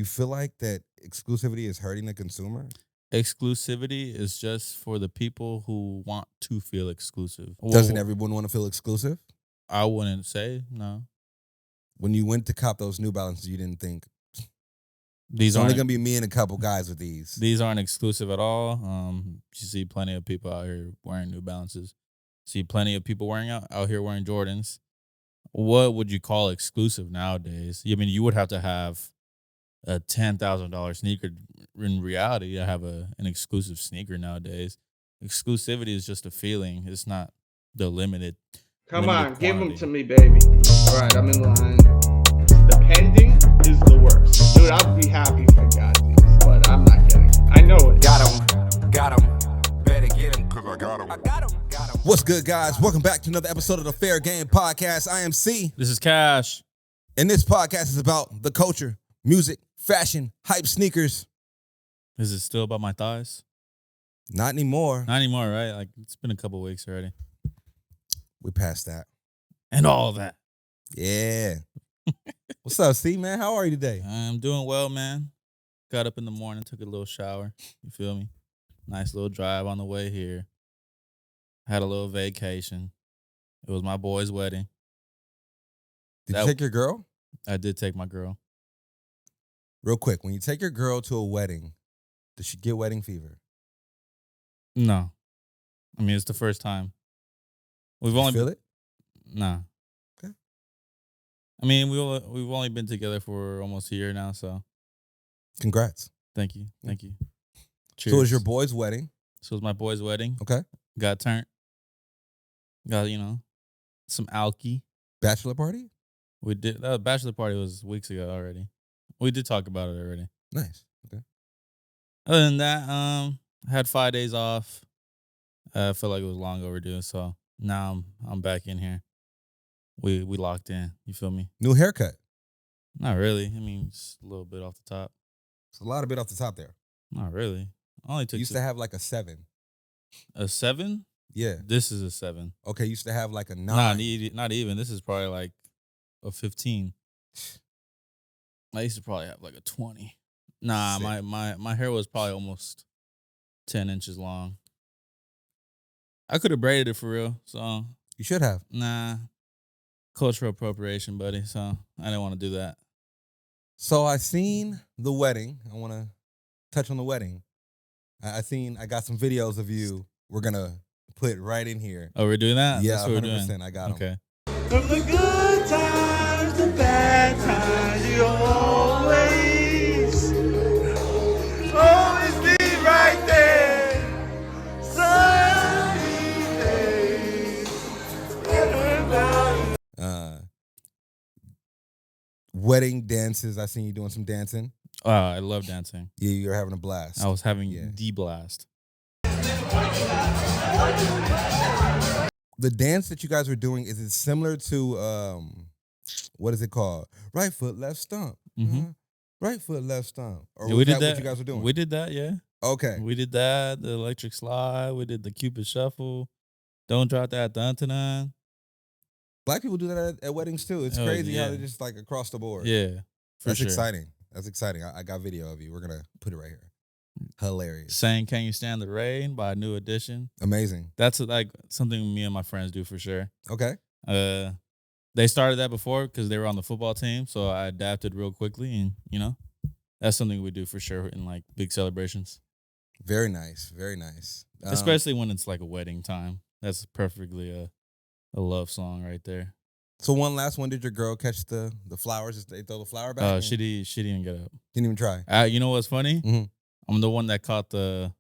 Do you feel like that exclusivity is hurting the consumer? Exclusivity is just for the people who want to feel exclusive. Doesn't everyone want to feel exclusive? I wouldn't say no. When you went to cop those New Balances, you didn't think These it's only aren't going to be me and a couple guys with these. these aren't exclusive at all. You see plenty of people out here wearing New Balances. See plenty of people out here wearing Jordans. What would you call exclusive nowadays? I mean, you would have to have a $10,000 sneaker. In reality, I have an exclusive sneaker nowadays. Exclusivity is just a feeling. It's not the limited. Come limited on, give them quantity. to me, baby. All right, I'm in line. The pending is the worst. Dude, I'd be happy if I got these, but I'm not getting it. I know it. Got him. Better get him, cause I got him. What's good, guys? Welcome back to another episode of the Fair Game Podcast. I am C, This is Cash. and this podcast is about the culture, music, fashion, hype sneakers. Is it still about my thighs? Not anymore. Not anymore, right? Like it's been a couple weeks already. We passed that. And all that. Yeah. What's up, C, man? How are you today? I'm doing well, man. Got up in the morning, took a little shower. You feel me? Nice little drive on the way here. Had a little vacation. It was my boy's wedding. Did you take your girl? I did take my girl. Real quick, when you take your girl to a wedding, does she get wedding fever? No. I mean, it's the first time. We've You only feel it? Nah. Okay. I mean, we've only been together for almost a year now, so Congrats. thank you. Thank you. Cheers. So it was your boy's wedding. So it was my boy's wedding. Okay. Got turned. Got, some alky. Bachelor party? We did. That bachelor party was weeks ago already. We did talk about it already. Nice. Okay. Other than that, I had 5 days off. I felt like it was long overdue, so now I'm back in here. We locked in. You feel me? New haircut. Not really. I mean, just a little bit off the top. It's a lot of bit off the top there. Not really. Only took Used to have like a 7. a 7. Yeah. This is a 7. Okay, used to have like a 9. Not even. This is probably like a 15. I used to probably have like a 20. Nah, Sick. my hair was probably almost 10 inches long. I could have braided it for real, so You should have. nah. Cultural appropriation, buddy. So I didn't want to do that. So I seen the wedding. I want to touch on the wedding. I got some videos of you. We're going to put right in here. Oh, we're doing that? Yeah, That's what we're 100%. doing. I got them. Okay. From the good times, the bad times, you always be right there. Sunny days. Wedding dances. I seen you doing some dancing. I love dancing. Yeah, you're having a blast. I was having Yeah. the blast. The dance that you guys were doing, is it similar to what is it called? Right foot, left stomp. Mhm. Right foot, left stomp. Or Yeah, was we did that that. what you guys were doing? We did that, yeah. Okay. We did that. The electric slide. We did the Cupid shuffle. Don't drop that. Dun-dun-dun. Black people do that at weddings too. It's Oh, crazy how yeah. they're just like across the board. Yeah, for That's sure. exciting. That's exciting. I got video of you. We're gonna put it right here. Hilarious. Saying "Can You Stand the Rain" by New Edition. Amazing. That's like something me and my friends do for sure. Okay. They started that before because they were on the football team, so I adapted real quickly, and that's something we do for sure in like big celebrations, Very nice. Very nice. especially when it's like a wedding time. That's perfectly a love song right there. So one last one. Did your girl catch the flowers? Did they throw the flower back? She didn't get up. Didn't even try. You know what's funny? Mhm. I'm the one that caught the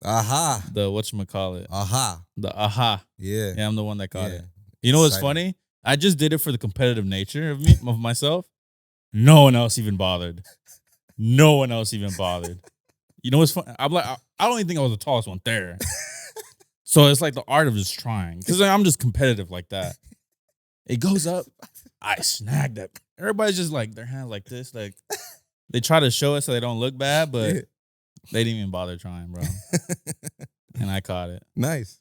Aha. whatchamacallit, Aha. the aha. Yeah. Yeah, I'm the one that caught Yeah. it. You know what's Exciting. funny? I just did it for the competitive nature of myself. No one else even bothered. No one else even bothered. You know what's funny? I'm like, I don't even think I was the tallest one there. So it's like the art of just trying. Because I'm just competitive like that. It goes up. I snagged it. Everybody's just like, their hands like this. Like, they try to show it so they don't look bad, but they didn't even bother trying, bro. And I caught it. Nice.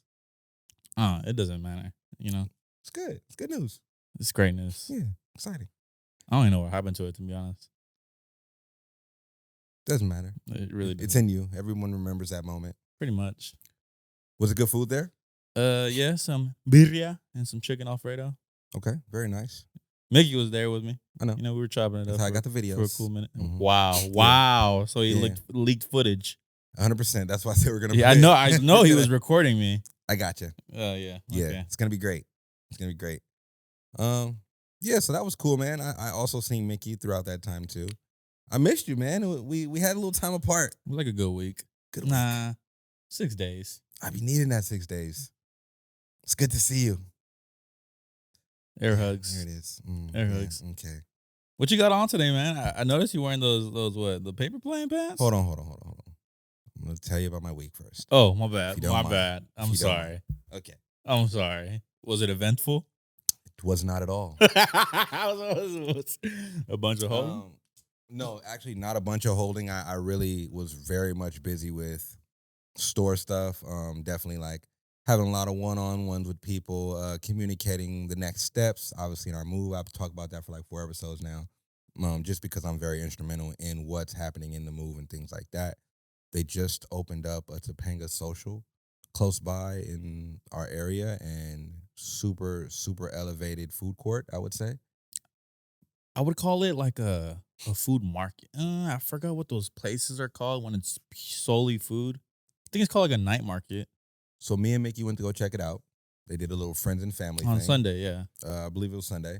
It doesn't matter. It's good. It's good news. It's great news. Yeah. Exciting. I don't even know what happened to it, to be honest. Doesn't matter. It really It's doesn't. in you. Everyone remembers that moment. Pretty much. Was it good food there? Yeah, some birria and some chicken Alfredo. Okay, very nice. Mickey was there with me. I know. You know, we were chopping it That's up how I got the for a videos. cool minute. Mhm. Wow. So he Yeah. leaked footage. 100%. That's why I said we're gonna. Yeah, I know he was recording me. I got you. Yeah. Yeah, Okay. it's gonna be great. It's gonna be great. Yeah. So that was cool, man. I also seen Mickey throughout that time too. I missed you, man. We had a little time apart. It was like a good week. Good week. Nah, 6 days. I be needing that 6 days. It's good to see you. Air hugs. There it is. Air yeah, hugs. Okay. What you got on today, man? I noticed you wearing those what, the paper plane pants? Hold on. I'm gonna tell you about my week first. Oh, my bad. If you don't My mind. bad. If I'm you don't sorry. Okay. I'm sorry. Was it eventful? It was not at all. A bunch of holding? No, actually, not a bunch of holding. I really was very much busy with store stuff. Definitely like having a lot of one-on-ones with people, communicating the next steps. Obviously, in our move, I've talked about that for like 4 episodes now. Just because I'm very instrumental in what's happening in the move and things like that. They just opened up a Topanga social close by in our area and super, super elevated food court, I would say. I would call it like a food market. I forgot what those places are called when it's solely food. I think it's called like a night market So me and Mickey went to go check it out. They did a little friends and family on thing. Sunday. Yeah. I believe it was Sunday.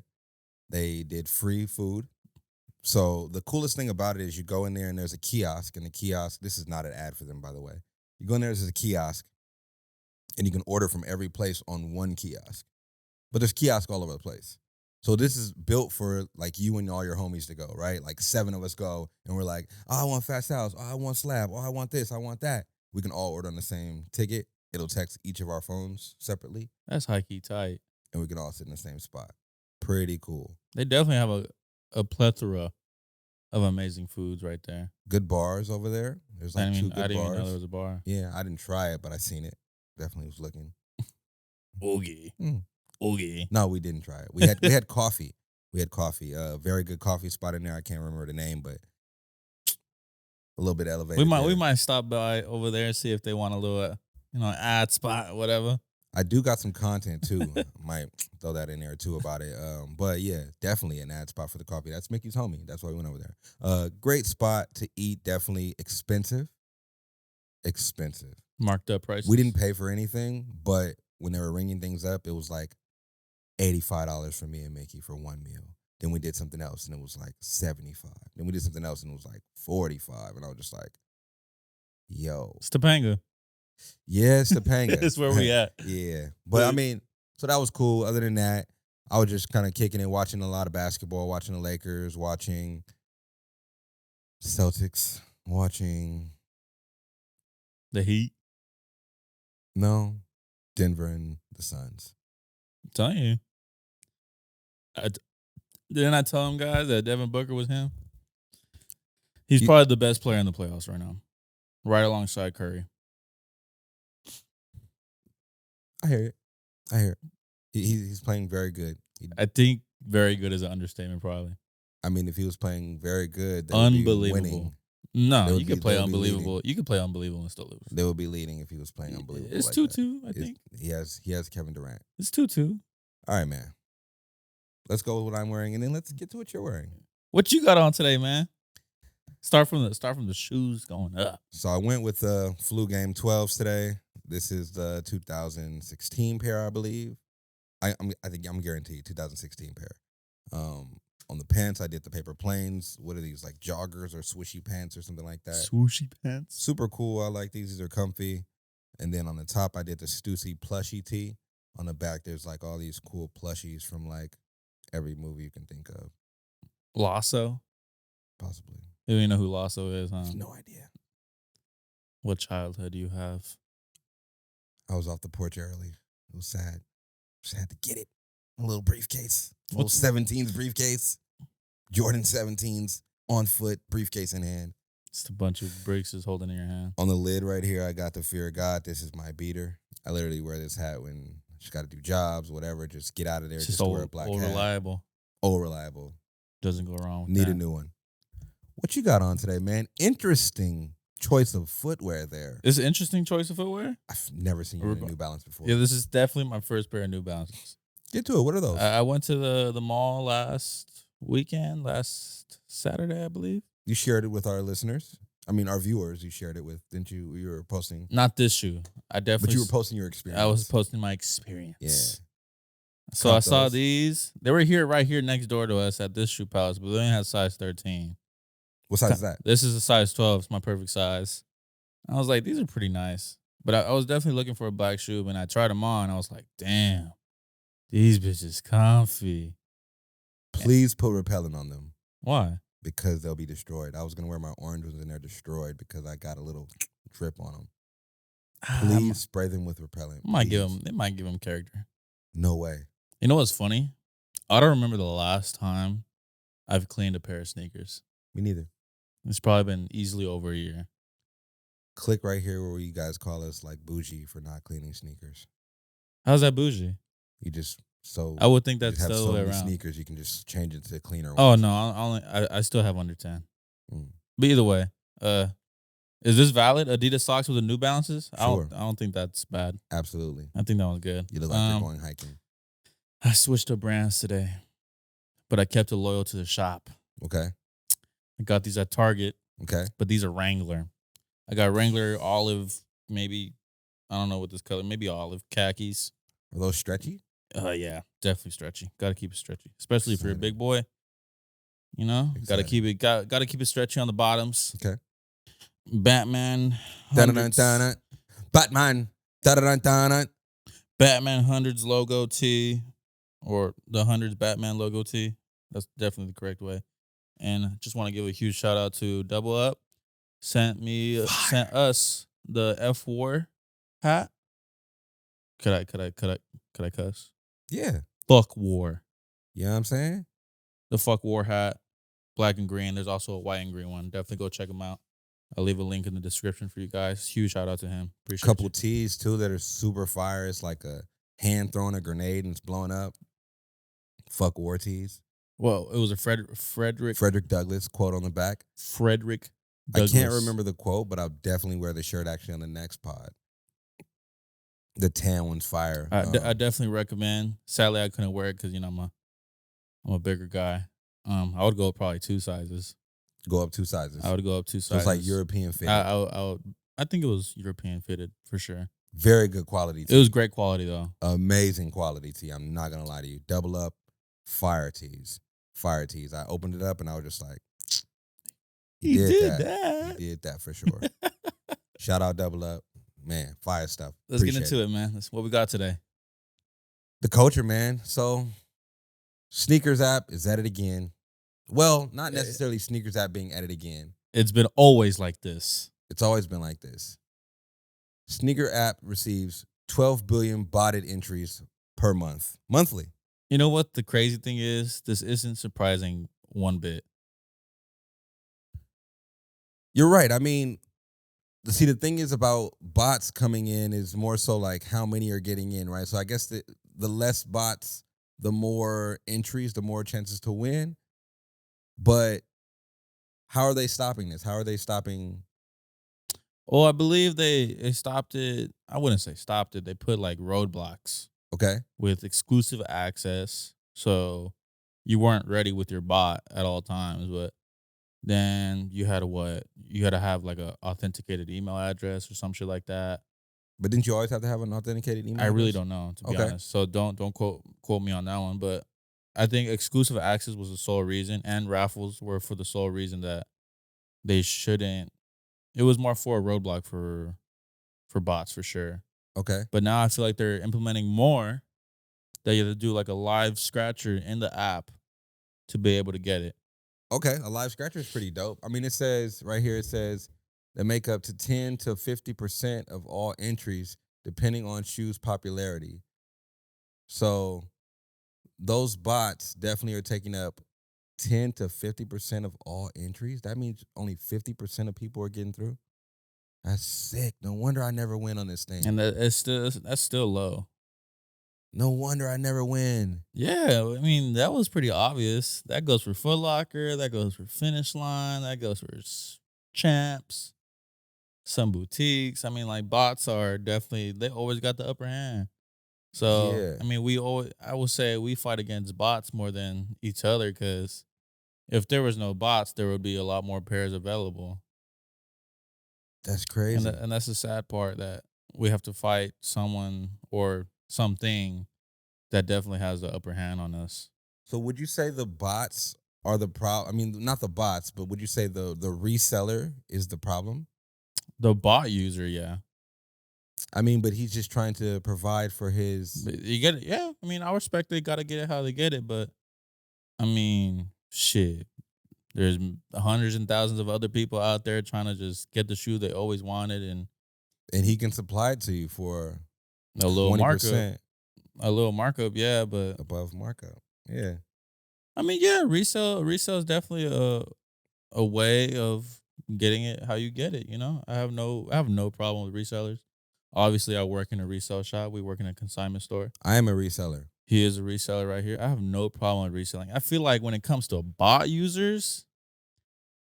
They did free food. So the coolest thing about it is you go in there and there's a kiosk. And the kiosk, this is not an ad for them, by the way. You go in there, there's a kiosk. And you can order from every place on one kiosk. But there's kiosks all over the place. So this is built for like you and all your homies to go, right? Like 7 of us go and we're like, oh, I want fat salads. Oh, I want slab. Oh, I want this. I want that. We can all order on the same ticket. It'll text each of our phones separately. That's high key tight. And we can all sit in the same spot. Pretty cool. They definitely have a plethora of amazing foods right there. Good bars over there. There's like 2 good I didn't even know bars. there was a bar. Yeah, I didn't try it, but I seen it. Definitely was looking. Okay. Mm. Okay. No, we didn't try it. We had coffee. We had coffee. Very good coffee spot in there. I can't remember the name, but a little bit elevated. We might stop by over there and see if they want a little ad spot or whatever. I do got some content too. Might throw that in there too about it. But yeah, definitely an ad spot for the coffee. That's Mickey's homie. That's why we went over there. Great spot to eat. Definitely expensive. Expensive. Marked up prices. We didn't pay for anything, but when they were ringing things up, it was like $85 for me and Mickey for one meal. Then we did something else and it was like $75. Then we did something else and it was like $45. And I was just like, yo. It's Topanga. Yeah, it's Topanga. That's where we at. Yeah. But I mean, so that was cool. Other than that, I was just kind of kicking it, watching a lot of basketball, watching the Lakers, watching Celtics, watching The Heat. Denver and the Suns. I'm telling you. Didn't I tell him, guys, that Devin Booker was him? He's probably the best player in the playoffs right now. Right alongside Curry. I hear it. He's playing very good. I think very good is an understatement, probably. I mean, if he was playing very good, they would be Unbelievable. winning. No, They you could play they would be unbelievable. leading. You could play unbelievable and still lose. They would be leading if he was playing unbelievable. It's like 2-2, I that. think. He has Kevin Durant. It's 2-2. All right, man. Let's go with what I'm wearing, and then let's get to what you're wearing. What you got on today, man? Start from the shoes going up. So I went with the Flu Game 12s today. This is the 2016 pair, I believe. I think I'm guaranteed 2016 pair. On the pants, I did the paper planes. What are these, like joggers or swishy pants or something like that? Swooshy pants. Super cool. I like these. These are comfy. And then on the top, I did the Stussy plushie tee. On the back, there's like all these cool plushies from like every movie you can think of. Lasso. Possibly. You don't even know who Lasso is, huh? No idea. What childhood do you have? I was off the porch early. It was sad. Just had to get it. A little briefcase. A little 17s briefcase. Jordan 17s on foot, briefcase in hand. Just a bunch of bricks just holding in your hand. On the lid right here, I got the Fear of God. This is my beater. I literally wear this hat when I just got to do jobs, whatever. Just get out of there. It's just just wear a black old hat. reliable. Old reliable. Doesn't go wrong with Need that. a new one. What you got on today, man? Interesting choice of footwear there. It's an interesting choice of footwear. I've never seen you in a New Balance before. Yeah, this is definitely my first pair of New Balances. Get to it. What are those? I went to the mall last Saturday, I believe. You shared it with our listeners. I mean, our viewers. You shared it with, didn't you? You were posting. Not this shoe. I definitely. But you were posting your experience. I was posting my experience. Yeah. So I saw these. They were right here next door to us at this shoe palace, but they only had size 13. What size is that? This is a size 12. It's my perfect size. I was like, these are pretty nice. But I was definitely looking for a black shoe, and I tried them on. I was like, damn, these bitches comfy. Please put repellent on them. Why? Because they'll be destroyed. I was going to wear my orange ones, and they're destroyed because I got a little drip on them. Please spray them with repellent. They might give them character. No way. You know what's funny? I don't remember the last time I've cleaned a pair of sneakers. Me neither. It's probably been easily over a year. Click right here where you guys call us like bougie for not cleaning sneakers. How's that bougie? You just I would think that's have the so way many around. sneakers, you can just change it to cleaner ones. Oh no, I still have under 10. But either way, is this valid? Adidas socks with the New Balances? Sure. I don't think that's bad. Absolutely. I think that was good. You look like you're going hiking. I switched up brands today, but I kept it loyal to the shop. Okay. I got these at Target. Okay. But these are Wrangler. I got Wrangler olive, maybe, I don't know what this color, maybe olive, khakis. Are those stretchy? Yeah, definitely stretchy. Got to keep it stretchy, especially if you're a big boy. You know, got to keep it stretchy on the bottoms. Okay. Batman. Batman. Batman Hundreds logo tee, or the Hundreds Batman logo tee. That's definitely the correct way. And just want to give a huge shout out to Double Up. Sent us the F War hat. Could I cuss? Yeah. Fuck War. You know what I'm saying? The Fuck War hat, black and green. There's also a white and green one. Definitely go check them out. I'll leave a link in the description for you guys. Huge shout out to him. Appreciate Couple you. tees too that are super fire. It's like a hand throwing a grenade and it's blowing up. Fuck war tees. Well, it was a Frederick Douglass quote on the back. Frederick Douglass. I can't remember the quote, but I'll definitely wear the shirt actually on the next pod. The tan one's fire. I definitely recommend. Sadly, I couldn't wear it because I'm a bigger guy. I would go up probably 2 sizes. Go up 2 sizes. I would go up 2 So sizes. it's like European fitted. I think it was European fitted for sure. Very good quality tee. It was great quality though. Amazing quality tee. I'm not gonna lie to you. Double Up, fire tees. Fire tees. I opened it up and I was just like, He did that for sure. Shout out Double Up. Man, fire stuff. Let's get into it, man. That's what we got today. The culture, man. So, Sneakers app is at it again. Well, not necessarily Sneakers app being at it again. It's been always like this. It's always been like this. Sneaker app receives 12 billion botted entries per month. Monthly. You know what the crazy thing is? This isn't surprising one bit. You're right. I mean, see, the thing is about bots coming in is more so like how many are getting in, right? So I guess the less bots, the more entries, the more chances to win. But how are they stopping this? How are they stopping? Well, I believe they stopped it. I wouldn't say stopped it. They put like roadblocks. Okay. With exclusive access. So you weren't ready with your bot at all times, but then you had to have like a authenticated email address or some shit like that. But didn't you always have to have an authenticated email I really address? don't know, to be honest. So don't quote me on that one. But I think exclusive access was the sole reason, and raffles were for the sole reason that they shouldn't. It was more for a roadblock for bots for sure. Okay. But now I feel like they're implementing more that you have to do like a live scratcher in the app to be able to get it. Okay. A live scratcher is pretty dope. I mean, it says right here, it says they make up to 10 to 50% of all entries depending on shoes popularity. So those bots definitely are taking up 10 to 50% of all entries. That means only 50% of people are getting through. That's sick. No wonder I never win on this thing. And that's still low. No wonder I never win. Yeah, I mean, that was pretty obvious. That goes for Foot Locker. That goes for Finish Line. That goes for Champs, some boutiques. I mean, like, bots are definitely, they always got the upper hand. So, Yeah. I mean, I would say we fight against bots more than each other because if there was no bots, there would be a lot more pairs available. That's crazy. And that's the sad part, that we have to fight someone or something that definitely has the upper hand on us. So would you say the bots are the problem? I mean, not the bots, but would you say the reseller is the problem? The bot user, yeah. I mean, but he's just trying to provide for his. But you get it, yeah. I mean, I respect they got to get it how they get it, but I mean, shit. There's hundreds and thousands of other people out there trying to just get the shoe they always wanted, and And he can supply it to you for a little 20% markup, yeah. But above markup. Yeah. I mean, yeah, resale is definitely a way of getting it how you get it. You know, I have no problem with resellers. Obviously, I work in a resale shop. We work in a consignment store. I am a reseller. He is a reseller right here. I have no problem with reselling. I feel like when it comes to bot users,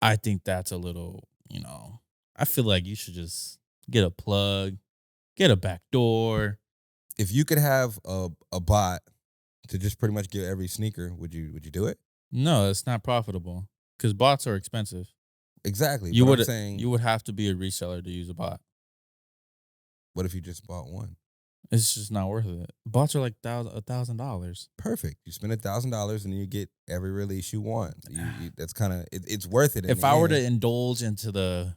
I think that's a little, I feel like you should just get a plug, get a back door. If you could have a bot to just pretty much get every sneaker, would you do it? No, it's not profitable because bots are expensive. Exactly. You but would I'm saying, you would have to be a reseller to use a bot. what if you just bought one? It's just not worth it. Bots are like $1,000. Perfect. You spend $1,000 and you get every release you want. That's kind of it's worth it. If I were to indulge into the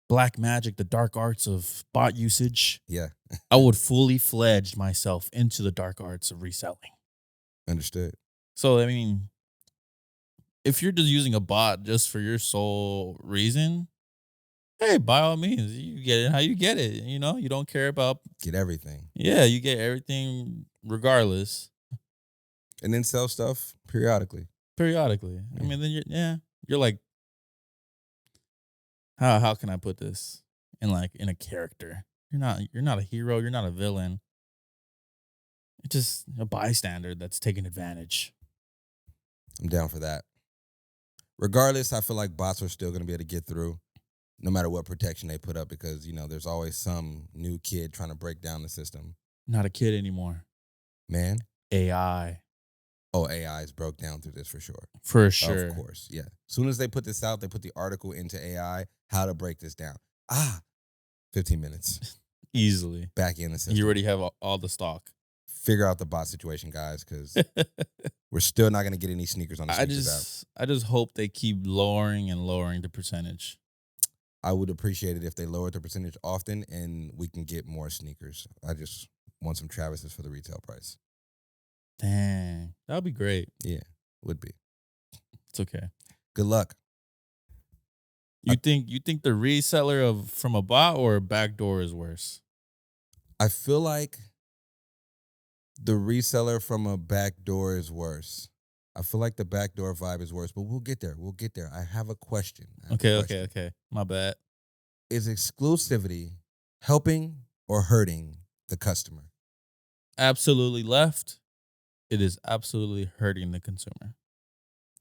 black magic, the dark arts of bot usage, yeah, I would fully fledge myself into the dark arts of reselling. understood. So I mean, if you're just using a bot just for your sole reason, hey, by all means, you get it how you get it. You know, you don't care about. Get everything, Yeah, you get everything regardless. and then sell stuff periodically. Periodically. I Yeah. mean, then you're like, how can I put this in a character? You're not a hero. You're not a villain. It's just a bystander that's taking advantage. I'm down for that. Regardless, I feel like bots are still going to be able to get through, no matter what protection they put up, because there's always some new kid trying to break down the system. Not a kid anymore. Man, AI. oh, AI is broke down through this for sure. For sure. Of course, yeah. As soon as they put this out, they put the article into AI, how to break this down. 15 minutes. Easily. Back in the system. You already have all the stock. Figure out the bot situation, guys, because we're still not going to get any sneakers on the sneakers app. I just hope they keep lowering and lowering the percentage. I would appreciate it if they lowered the percentage often and we can get more sneakers. I just want some Travis's for the retail price. Dang. That would be great. Yeah, would be. It's okay. Good luck. You think the reseller from a bot or a backdoor is worse? I feel like the reseller from a backdoor is worse. I feel like the backdoor vibe is worse, but we'll get there. We'll get there. I have a question. Okay. My bad. Is exclusivity helping or hurting the customer? Absolutely left. It is absolutely hurting the consumer.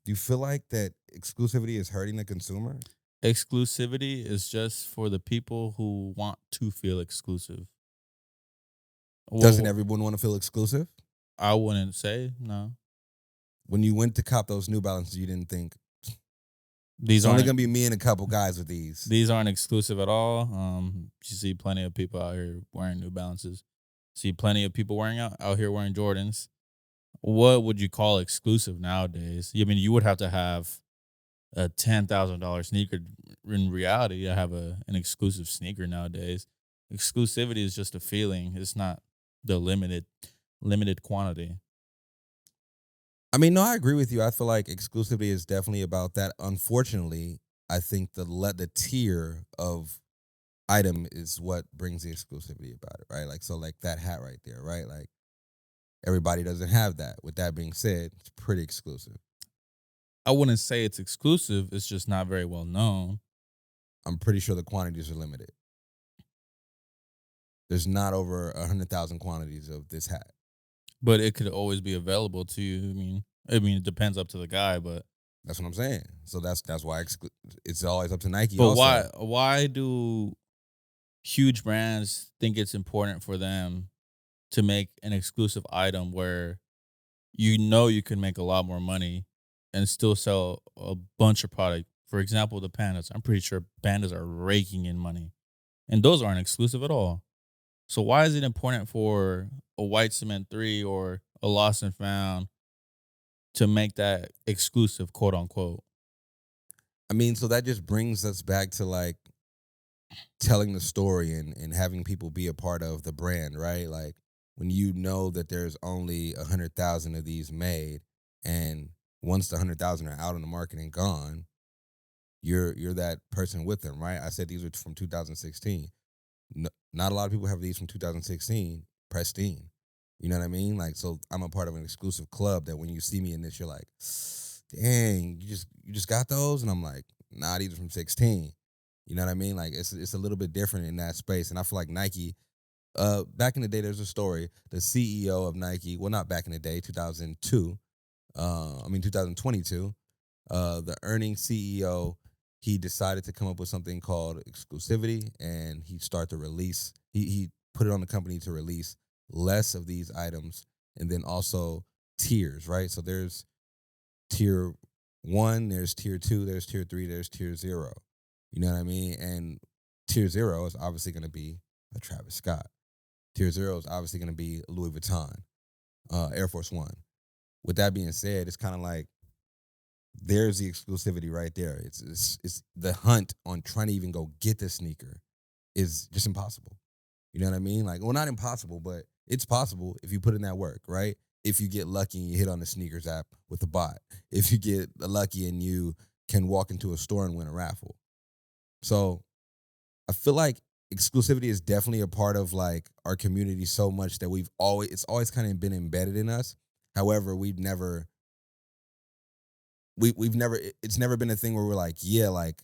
Do you feel like that exclusivity is hurting the consumer? Exclusivity is just for the people who want to feel exclusive. Doesn't everyone want to feel exclusive? I wouldn't say no. When you went to cop those New Balances, you didn't think These it's only aren't going to be me and a couple guys with these. these aren't exclusive at all. You see plenty of people out here wearing New Balances. See plenty of people out here wearing Jordans. What would you call exclusive nowadays? I mean, you would have to have a $10,000 sneaker in reality to have an exclusive sneaker nowadays. Exclusivity is just a feeling. It's not the limited quantity. I mean, no, I agree with you. I feel like exclusivity is definitely about that. Unfortunately, I think the tier of item is what brings the exclusivity about it, right? Like that hat right there, right? Like everybody doesn't have that. With that being said, it's pretty exclusive. I wouldn't say it's exclusive. It's just not very well known. I'm pretty sure the quantities are limited. There's not over 100,000 quantities of this hat. But it could always be available to you. I mean, it depends up to the guy, but That's what I'm saying. So that's why it's always up to Nike. but Also, why do huge brands think it's important for them to make an exclusive item where you can make a lot more money and still sell a bunch of product? For example, the pandas. I'm pretty sure pandas are raking in money, and those aren't exclusive at all. So why is it important for a White Cement 3 or a Lost and Found to make that exclusive, quote unquote? I mean, so that just brings us back to like telling the story and having people be a part of the brand, right? Like when you know that there's only 100,000 of these made, and once the 100,000 are out on the market and gone, you're that person with them, right? I said these were from 2016. Not a lot of people have these from 2016, pristine. You know what I mean? Like, so I'm a part of an exclusive club that when you see me in this, you're like, dang, you just got those? And I'm like, nah, these are from 16. You know what I mean? Like, it's a little bit different in that space. And I feel like Nike, back in the day, there's a story. The CEO of Nike, well, not back in the day, 2002, 2022, the earning CEO, he decided to come up with something called exclusivity, and he started to release, he put it on the company to release less of these items, and then also tiers, right? So there's tier 1, there's tier 2, there's tier 3, there's tier 0. You know what I mean? And tier 0 is obviously going to be a Travis Scott. Tier 0 is obviously going to be Louis Vuitton, Air Force One. With that being said, it's kind of like there's the exclusivity right there. It's the hunt on trying to even go get the sneaker is just impossible. You know what I mean? Like, well, not impossible, but it's possible if you put in that work, right? If you get lucky and you hit on the sneakers app with a bot. If you get lucky and you can walk into a store and win a raffle. So I feel like exclusivity is definitely a part of like our community so much that it's always kind of been embedded in us. However, we've never it's never been a thing where we're like, yeah, like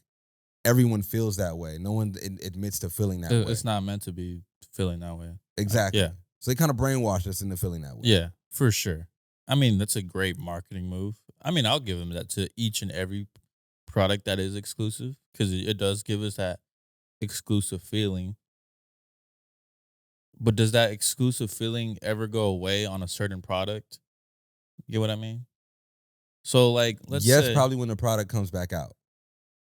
everyone feels that way. No one admits to feeling that way. It's not meant to be feeling that way. Exactly. Yeah. So they kind of brainwashed us into feeling that way. Yeah, for sure. I mean, that's a great marketing move. I mean, I'll give them that to each and every product that is exclusive because it does give us that exclusive feeling. But does that exclusive feeling ever go away on a certain product? You get what I mean? So, like, let's yes, say, probably when the product comes back out.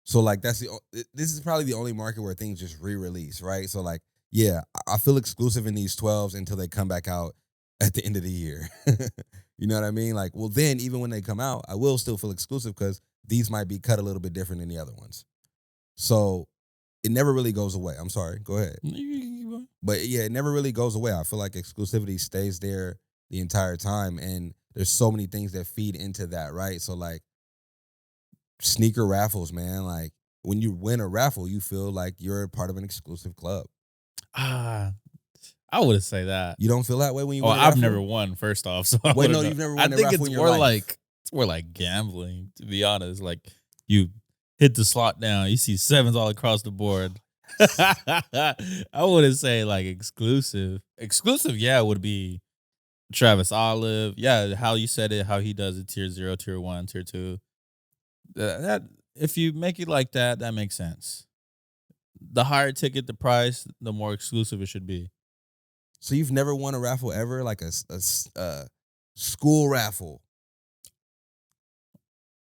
So like this is probably the only market where things just re-release, right? So like, yeah, I feel exclusive in these 12s until they come back out at the end of the year. You know what I mean? Like, well, then even when they come out, I will still feel exclusive because these might be cut a little bit different than the other ones. So it never really goes away. I'm sorry. Go ahead. But yeah, it never really goes away. I feel like exclusivity stays there the entire time, and there's so many things that feed into that, right? So like sneaker raffles, man. Like when you win a raffle, you feel like you're a part of an exclusive club. I wouldn't say that. You don't feel that way when you Oh, win a I've raffle? never won. First off, so Wait, no, know. you've never I won a think raffle it's in your more life. like gambling. To be honest, like you hit the slot down, you see sevens all across the board. I wouldn't say like exclusive. Exclusive, yeah, would be Travis Olive. Yeah, how you said it, how he does it, tier 0, tier 1, tier 2. That if you make it like that, that makes sense. The higher ticket the price, the more exclusive it should be. So you've never won a raffle ever, like a school raffle,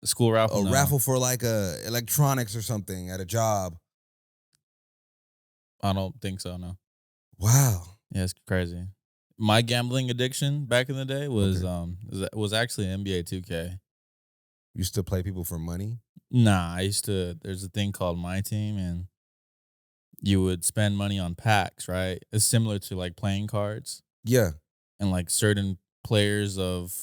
School raffle, a no. raffle for like electronics or something at a job. I don't think so. No. Wow. Yeah, it's crazy. My gambling addiction back in the day was Okay. was actually NBA 2K. You still play people for money? Nah, I used to. There's a thing called My Team, and you would spend money on packs. Right, it's similar to like playing cards, Yeah. and like certain players of,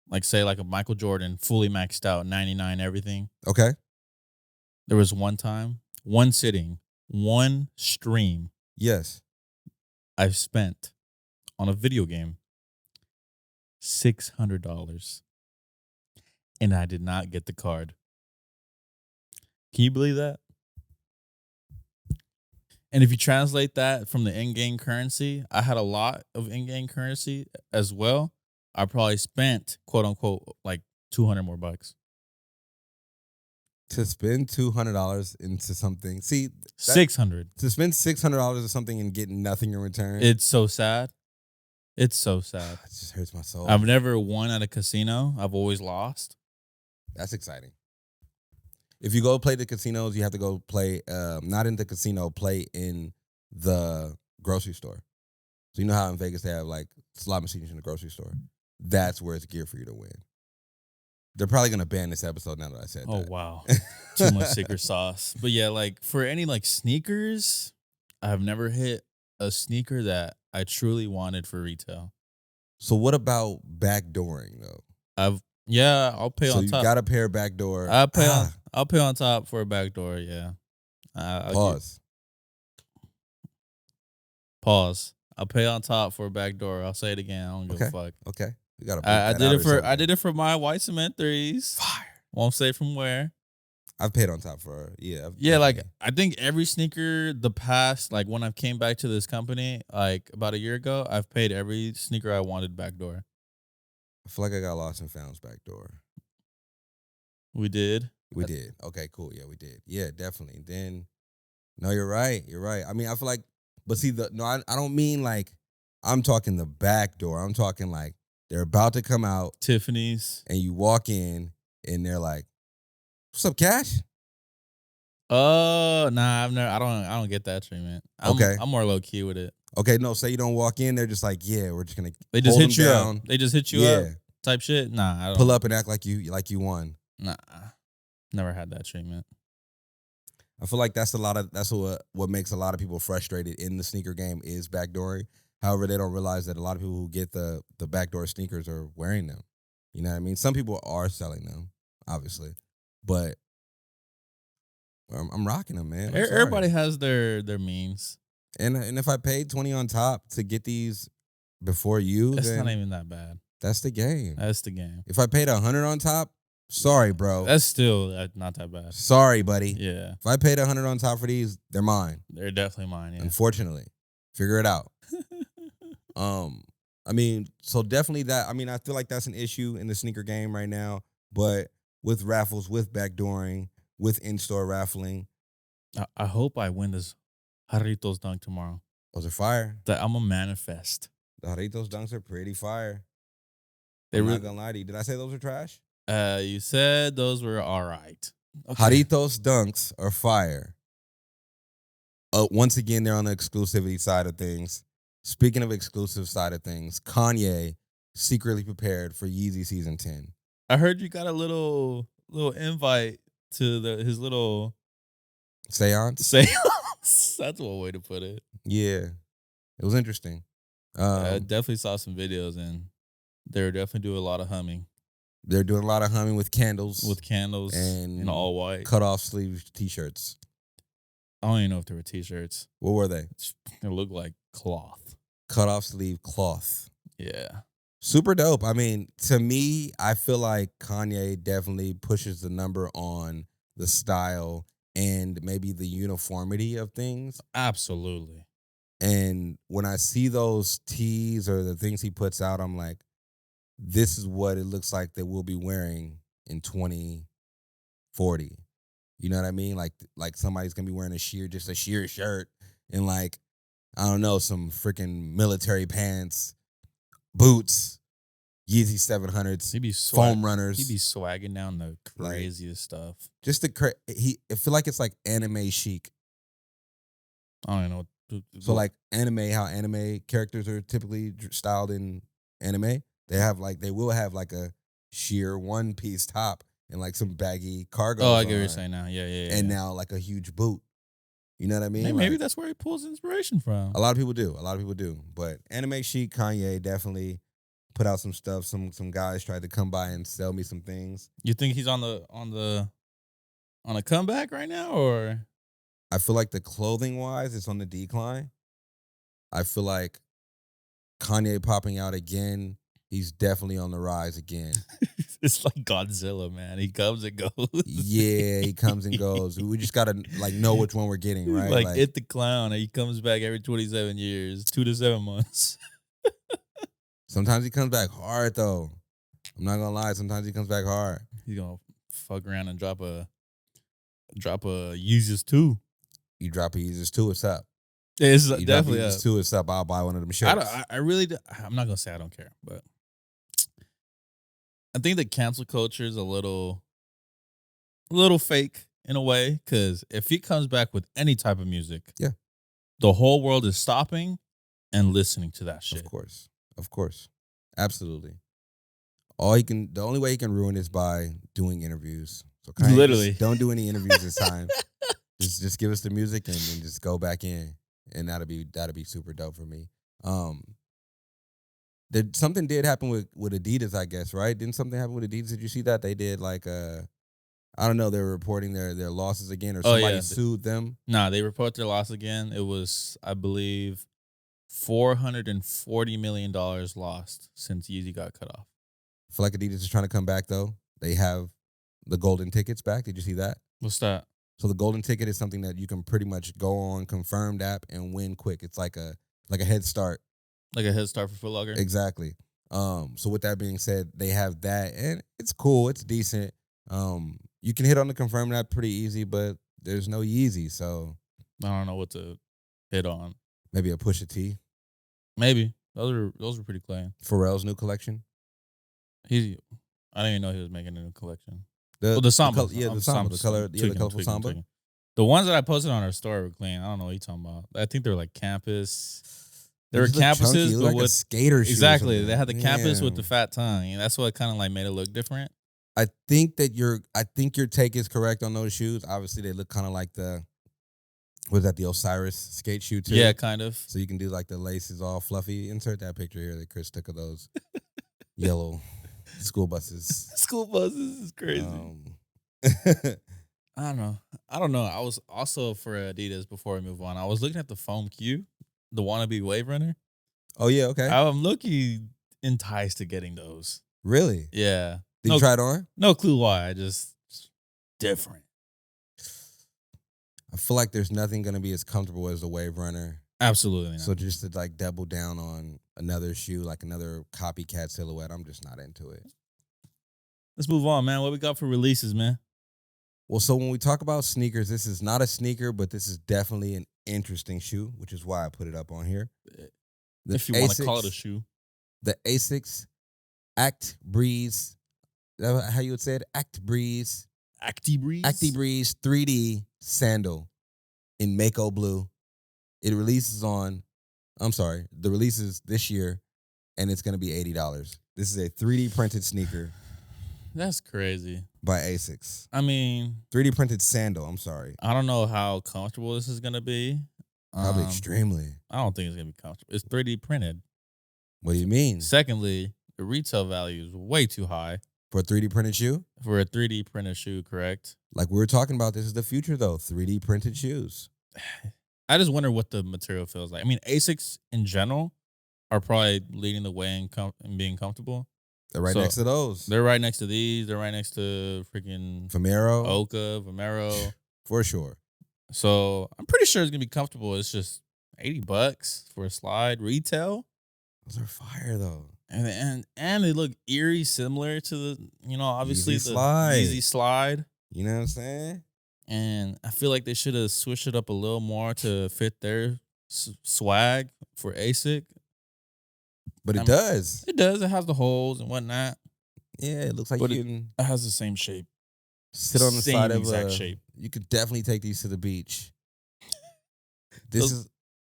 like say like a Michael Jordan, fully maxed out, 99 everything. Okay. There was one time, one sitting, one stream Yes. I've spent on a video game $600, and I did not get the card. Can you believe that? And if you translate that from the in-game currency, I had a lot of in-game currency as well. I probably spent quote unquote like 200 more bucks. To spend $200 into something. See, 600. to spend $600 into something and get nothing in return. It's so sad. It's so sad. It just hurts my soul. I've never won at a casino. I've always lost. That's exciting. If you go play the casinos, you have to go play, not in the casino, play in the grocery store. So you know how in Vegas they have like slot machines in the grocery store? That's where it's geared for you to win. They're probably going to ban this episode now that I said that. Oh, wow. Too much secret sauce. But yeah, like for any like sneakers, I've never hit a sneaker that I truly wanted for retail. So what about backdooring though? I'll pay so on you top. got a pair backdoor. I'll pay on top for a backdoor, yeah. Pause. Pause. I'll pay on top for a backdoor. I'll say it again. I don't give a fuck. Okay. We got to I did it for my white cement threes. Fire. Won't say from where. I've paid on top for like I think every sneaker the past, like when I came back to this company like about a year ago, I've paid every sneaker I wanted backdoor. I feel like I got lost and found backdoor. We did. We did. Okay, cool. Yeah, we did. Yeah, definitely. Then no, you're right. You're right. I mean, I feel like, but see, I don't mean like I'm talking the back door. I'm talking like they're about to come out, Tiffany's, and you walk in and they're like, "What's up, Cash?" Nah, I don't get that treatment. I'm more low key with it. Okay, no, say you don't walk in, they're just like, yeah, we're just gonna. They just hit you down. up. They just hit you up. Type shit. Nah, I don't. Pull up and act like you won. Nah, never had that treatment. I feel like that's what makes a lot of people frustrated in the sneaker game is backdooring. However, they don't realize that a lot of people who get the backdoor sneakers are wearing them. You know what I mean? Some people are selling them, obviously, but I'm rocking them, man. Everybody has their means. And if I paid $20 on top to get these before you, that's then not even that bad. That's the game. That's the game. If I paid $100 on top, sorry, bro. That's still not that bad. Sorry, buddy. Yeah. If I paid $100 on top for these, they're mine. They're definitely mine. Yeah. Unfortunately, figure it out. I mean, so definitely that. I mean, I feel like that's an issue in the sneaker game right now. But with raffles, with backdooring, with in-store raffling, I hope I win this Jarritos dunk tomorrow. those are fire. That I'm a manifest. The Jarritos dunks are pretty fire. I'm I'm not gonna lie to you. Did I say those are trash? You said those were all right. Okay. Jarritos dunks are fire. Once again, they're on the exclusivity side of things. Speaking of exclusive side of things, Kanye secretly prepared for Yeezy Season 10. I heard you got a little invite to his little Seance? That's one way to put it. Yeah. It was interesting. I definitely saw some videos and they were definitely doing a lot of humming. They're doing a lot of humming with candles. And all white. Cut off sleeve t-shirts. I don't even know if they were t-shirts. What were they? It looked like cloth. Cut off sleeve cloth. Yeah. Super dope. I mean, to me, I feel like Kanye definitely pushes the number on the style and maybe the uniformity of things. Absolutely. And when I see those tees or the things he puts out, I'm like, this is what it looks like that we'll be wearing in 2040. You know what I mean? Like somebody's going to be wearing just a sheer shirt and like, I don't know, some freaking military pants, boots, Yeezy 700s, foam runners. He'd be swagging down the craziest stuff. Just I feel like it's like anime chic. I don't know. So like how anime characters are typically styled in anime, they will have like a sheer one piece top and like some baggy cargo. Oh, I get what you're saying now. Yeah. And now like a huge boot. You know what I mean? Maybe that's where he pulls inspiration from. A lot of people do. But anime chic, Kanye definitely put out some stuff. Some guys tried to come by and sell me some things. You think he's on a comeback right now, or? I feel like the clothing wise, it's on the decline. I feel like Kanye popping out again He's definitely on the rise again. It's like Godzilla, man. He comes and goes. Yeah, he comes and goes. We just gotta like know which one we're getting, right? Like It the Clown. He comes back every 27 years, 2 to 7 months. Sometimes he comes back hard though. I'm not gonna lie. Sometimes he comes back hard. He's gonna fuck around and drop a Yeezus 2. You drop a Yeezus 2, it's up. It's You definitely drop a Yeezus 2, it's up. I'll buy one of them shirts. I really, I'm not gonna say I don't care, but I think the cancel culture is a little fake in a way. Because if he comes back with any type of music, Yeah. the whole world is stopping and listening to that shit. Of course, absolutely. The only way he can ruin is by doing interviews. So Kanye, Literally. just don't do any interviews this time. just give us the music and then just go back in, and that'll be super dope for me. Something did happen with Adidas, I guess, right? Didn't something happen with Adidas? Did you see that? They did like I don't know, they were reporting their losses again, or somebody sued them. Nah, they report their loss again. It was, I believe, $440 million lost since Yeezy got cut off. I feel like Adidas is trying to come back though. They have the golden tickets back. Did you see that? What's that? So the golden ticket is something that you can pretty much go on Confirmed app and win quick. It's like a head start. Like a head start for Foot Locker? Exactly. So with that being said, they have that, and it's cool. It's decent. You can hit on the Confirmed app pretty easy, but there's no Yeezy, so I don't know what to hit on. maybe a Pusha T. Maybe. Those were pretty clean. Pharrell's new collection. I didn't even know he was making a new collection. The Samba. the Samba, the colorful Samba. Tweaking. The ones that I posted on our story were clean. I don't know what you're talking about. I think they were like campus. They were campuses, but like with a skater shoe. exactly. They had the campus with Damn. the fat tongue, and that's what kind of like made it look different. I think your take is correct on those shoes. Obviously, they look kind of like the Osiris skate shoe too? Yeah, kind of. So you can do like the laces all fluffy. Insert that picture here that Chris took of those yellow school buses. School buses is crazy. I don't know. I was also for Adidas before we move on. I was looking at the Foam Q, the wannabe Wave Runner. Oh yeah, okay. I'm looking enticed to getting those. Really? Yeah. Did you try it on? No clue why. I just different. I feel like there's nothing gonna be as comfortable as the Wave Runner. Absolutely not. So just to like double down on another shoe, like another copycat silhouette, I'm just not into it. Let's move on, man. What we got for releases, man? Well, so when we talk about sneakers, this is not a sneaker, but this is definitely an interesting shoe, which is why I put it up on here. The If you want to Asics- call it a shoe. The Asics Act Breeze, is that how you would say it? Act Breeze. Acti Breeze? Acti Breeze 3D sandal in Mako blue. It releases the release is this year, and it's going to be $80. This is a 3D printed sneaker That's crazy. by Asics. I mean, 3D printed sandal, I'm sorry. I don't know how comfortable this is going to be. Probably extremely. I don't think it's going to be comfortable. It's 3D printed. What do you mean? Secondly, the retail value is way too high For a 3D printed shoe? for a 3D printed shoe, correct? Like we were talking about, this is the future though. 3D printed shoes. I just wonder what the material feels like. I mean, Asics in general are probably leading the way in being comfortable. They're right So, next to those. They're right next to these. They're right next to freaking Vomero, Oka, Vomero. for sure. So I'm pretty sure it's gonna be comfortable. It's just $80 for a slide retail, Those are fire though. and they look eerie, similar to the obviously Yeezy the slide. Yeezy slide. You know what I'm saying? And I feel like they should have switched it up a little more to fit their swag for ASIC. But I it mean, does. It does. It has the holes and whatnot. Yeah, it looks like But you can It has the same shape. sit on the Same side of exact shape. You could definitely take these to the beach. This Those- is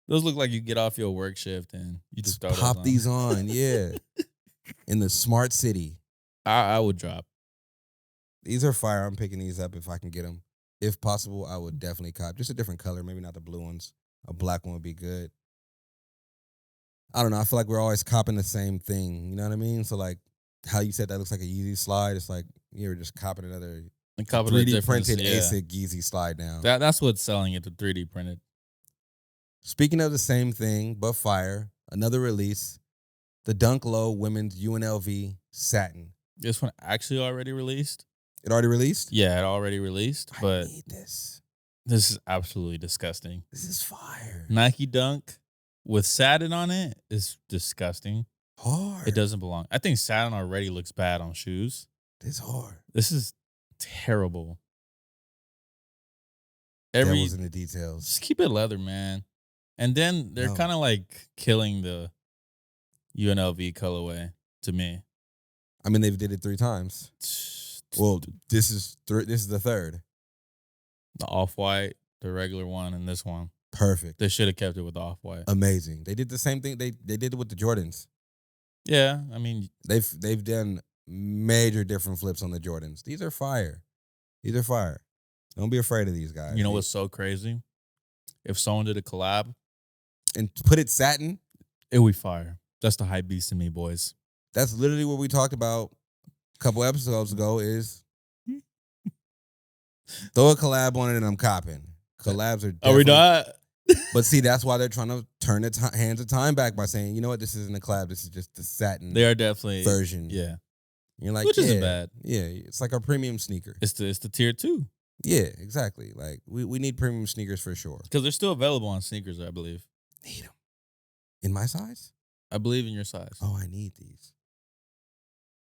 Those look like you get off your work shift and you just throw pop those on. these on, yeah. In the smart city. I would drop. These are fire. I'm picking these up if I can get them. If possible, I would definitely cop. Just a different color, maybe not the blue ones. A black one would be good. I don't know. I feel like we're always copping the same thing. You know what I mean? So like how you said that looks like a Yeezy slide. It's like you're just copping another A couple of 3D different printed yeah. ASIC Yeezy slide now. That's what's selling it, the 3D printed. Speaking of the same thing, but fire, another release. The Dunk Low Women's UNLV Satin. This one actually already released. It already released? Yeah, it already released, I but need this. this is absolutely disgusting. This is fire. Nike Dunk with satin on it is disgusting. Hard. It doesn't belong. I think satin already looks bad on shoes. It's hard. This is terrible. Devil's in the details. Just keep it leather, man. And then they're No. kind of like killing the UNLV colorway to me. I mean, they've did it 3 times. Well, this is the third. The off-white, the regular one, and this one. Perfect. They should have kept it with the off-white. Amazing. They did the same thing. They did it with the Jordans. Yeah, I mean, They've done major different flips on the Jordans. These are fire. These are fire. Don't be afraid of these guys. you know what's so crazy? If someone did a collab, And put it satin. it would be fire. That's the hype beast in me, boys. That's literally what we talked about a couple episodes ago is throw a collab on it and I'm copping. Collabs are Are we definitely- not? But see, that's why they're trying to turn the hands of time back by saying, you know what, this isn't a collab. This is just the satin They are definitely version. Yeah, You're like, which yeah, isn't bad. Yeah, it's like a premium sneaker. It's the tier 2 Yeah, exactly. Like we need premium sneakers for sure. because they're still available on sneakers. I believe. Need them. In my size? I believe in your size. Oh, I need these.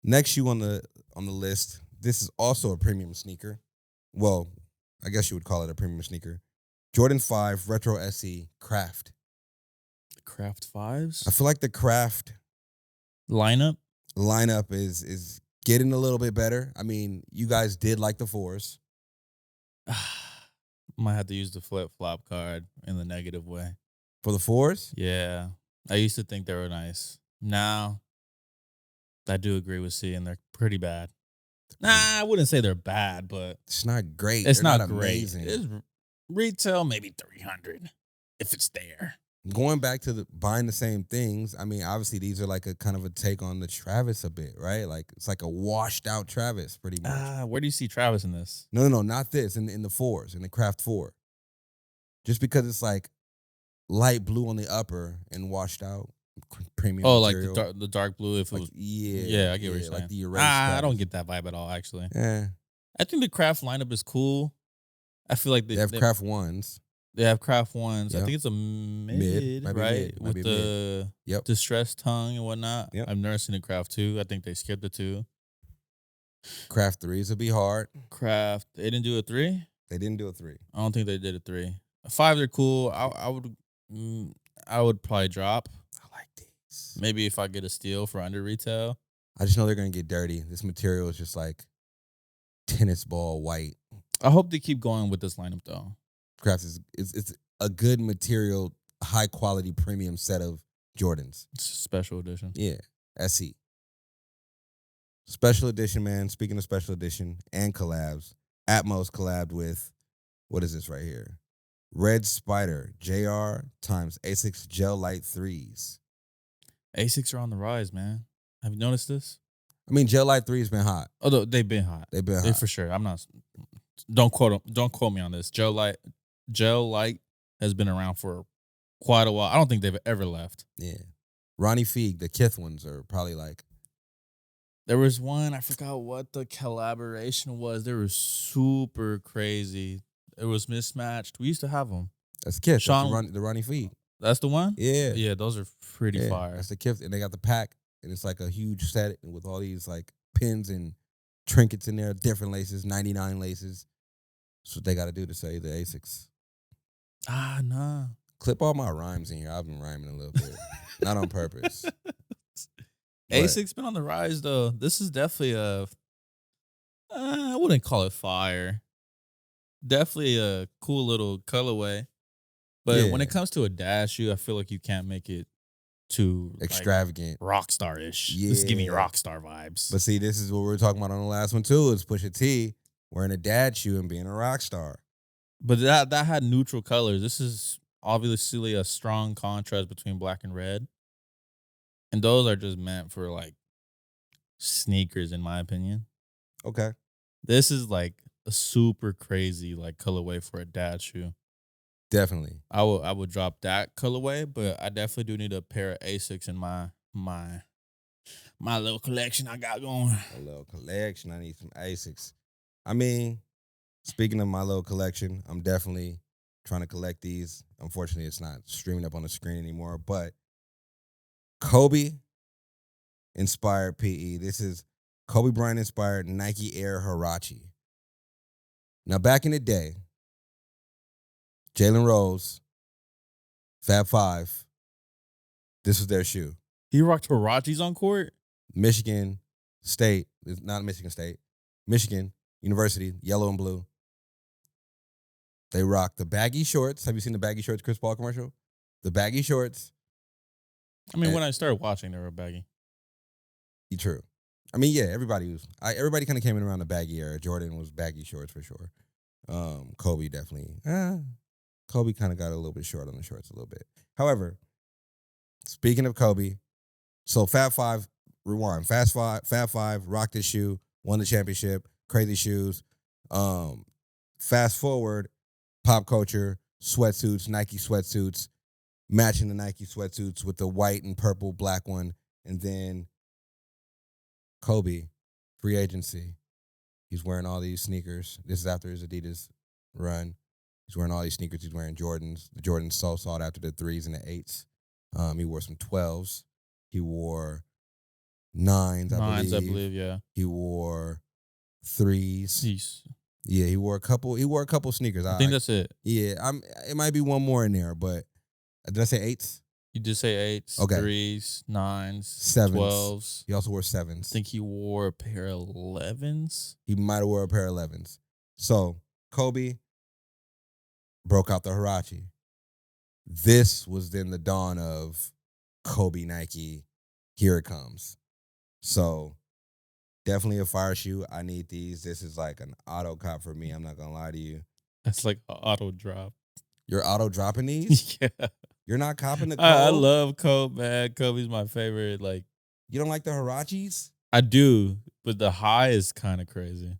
Next shoe on the list. This is also a premium sneaker. Well, I guess you would call it a premium sneaker. Jordan 5 Retro SE Craft. Craft 5s I feel like the Craft lineup. lineup is getting a little bit better. I mean, you guys did like the 4s. Might have to use the flip flop card in the negative way. For the 4s? Yeah, I used to think they were nice. Now, I do agree with C, and they're pretty bad. Nah, I wouldn't say they're bad, but It's not great. it's They're not great. amazing. It's retail maybe 300 if it's there. Going back to buying the same things, I mean, obviously these are like a kind of a take on the Travis a bit, right? Like it's like a washed out Travis, pretty much. Where do you see Travis in this? No, not this. In the 4s, in the Craft 4. Just because it's like light blue on the upper and washed out premium. Oh, material. like the dark blue. If it Like, was, yeah, I get what you're saying. like the erased I Travis. don't get that vibe at all. Actually, Yeah, I think the Craft lineup is cool. I feel like they have Craft 1s. They have Craft ones. Yeah. I think it's a mid, Might be right? mid. Might With be the Yep. distressed tongue and whatnot. Yep. I've never seen a Craft 2. I think they skipped the 2. Craft 3s would be hard. Craft, they didn't do a 3? They didn't do a 3. I don't think they did a 3. A 5, they're cool. I would probably drop. I like these. Maybe if I get a steal for under retail. I just know they're gonna get dirty. This material is just like tennis ball white. I hope they keep going with this lineup though. Craft is it's a good material, high quality premium set of Jordans. It's a special edition. Yeah, SE. Special edition, man. Speaking of special edition and collabs, Atmos collabed with, what is this right here? Red Spider JR times Asics Gel Light 3s. Asics are on the rise, man. Have you noticed this? I mean, Gel Light 3's been hot. Although they've been hot. They've been They hot. for sure. I'm not. Don't quote me on this. Gel Light has been around for quite a while. I don't think they've ever left. Yeah. Ronnie Feig, the Kith ones are probably like, There was one, I forgot what the collaboration was. They were super crazy. It was mismatched. We used to have them. that's Kith. Sean- That's the Ronnie Feig. That's the one? Yeah. Yeah, those are pretty Yeah, fire. That's the Kith. And they got the pack. And it's like a huge set with all these like pins and trinkets in there, different laces, 99 laces. That's what they got to do to say the Asics. Nah. Clip all my rhymes in here. I've been rhyming a little bit. Not on purpose. But Asics been on the rise though. This is definitely I wouldn't call it fire. Definitely a cool little colorway. But when Yeah. it comes to a dash shoe, I feel like you can't make it too extravagant. rock star-ish. This is giving me Yeah. rock star vibes. But see, this is what we were talking about on the last one too, is Pusha T wearing a dad shoe and being a rock star. But that had neutral colors. This is obviously a strong contrast between black and red. And those are just meant for like sneakers, in my opinion. Okay. This is like a super crazy like colorway for a dad shoe. Definitely. I would drop that colorway, but I definitely do need a pair of Asics in my my little collection I got going. A little collection. I need some Asics. I mean, speaking of my little collection, I'm definitely trying to collect these. Unfortunately, it's not streaming up on the screen anymore, but Kobe inspired PE. This is Kobe Bryant inspired Nike Air Huarache. Now, back in the day, Jalen Rose, Fab Five, this was their shoe. He rocked Huaraches on court? Michigan State, not Michigan State, Michigan University, yellow and blue. They rock the baggy shorts. Have you seen the baggy shorts Chris Paul commercial? The baggy shorts. I mean, when I started watching, they were baggy. True. I mean, yeah, everybody kind of came in around the baggy era. Jordan was baggy shorts for sure. Kobe definitely. Kobe kind of got a little bit short on the shorts a little bit. However, speaking of Kobe, so Fab Five, rewind. Fab Five rocked this shoe, won the championship, crazy shoes. Fast forward, pop culture, sweatsuits, Nike sweatsuits, matching the Nike sweatsuits with the white and purple black one. And then Kobe, free agency. He's wearing all these sneakers. This is after his Adidas run. He's wearing all these sneakers. He's wearing Jordans. The Jordans so sought after the 3s and the 8s. He wore some 12s. He wore 9s, I believe. Yeah. He wore 3s. Jeez. Yeah, he wore a couple sneakers. I think that's it. Yeah, it might be one more in there, but did I say 8s? You just say 8s, Okay. 3s, 9s, 7s. 12s. He also wore I 7s. think he wore a pair of 11s. He might have wore a pair of 11s. So Kobe broke out the Huarache. This was then the dawn of Kobe Nike. Here it comes. So definitely a fire shoe. I need these. This is like an auto cop for me. I'm not gonna lie to you. That's like an auto drop. You're auto dropping these? Yeah. You're not copping the Kobe? I love Kobe, man. Kobe's my favorite. Like, You don't like the Huaraches? I do, but the high is kind of crazy.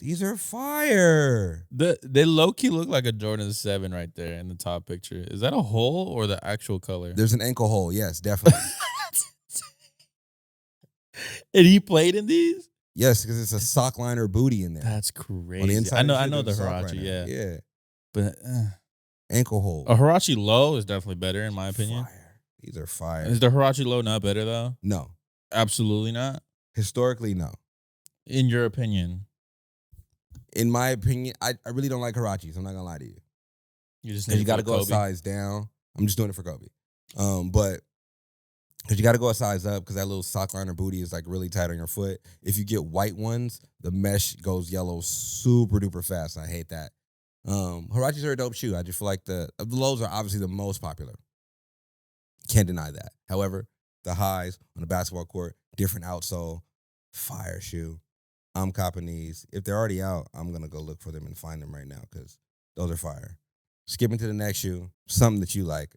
These are fire. They low key look like a Jordan 7 right there in the top picture. Is that a hole or the actual color? There's an ankle hole. Yes, definitely. And he played in these? Yes, because it's a sock liner booty in there. That's crazy. On the inside, I know the there's a sock Huarache, liner. yeah. Yeah. But Ankle hole. a Huarache low is definitely better in my opinion. Fire. These are fire. Is the Huarache low not better though? No. Absolutely not. Historically, no. In your opinion, In my opinion, I really don't like Huaraches. I'm not gonna lie to you. you just Because need you got to to go a Kobe. size down. I'm just doing it for Kobe. But because you got to go a size up because that little sock liner booty is like really tight on your foot. If you get white ones, the mesh goes yellow super duper fast. I hate that. Huaraches are a dope shoe. I just feel like the lows are obviously the most popular. Can't deny that. However, the highs on the basketball court, different outsole, fire shoe. I'm copping these. If they're already out, I'm going to go look for them and find them right now because those are fire. Skipping to the next shoe, something that you like.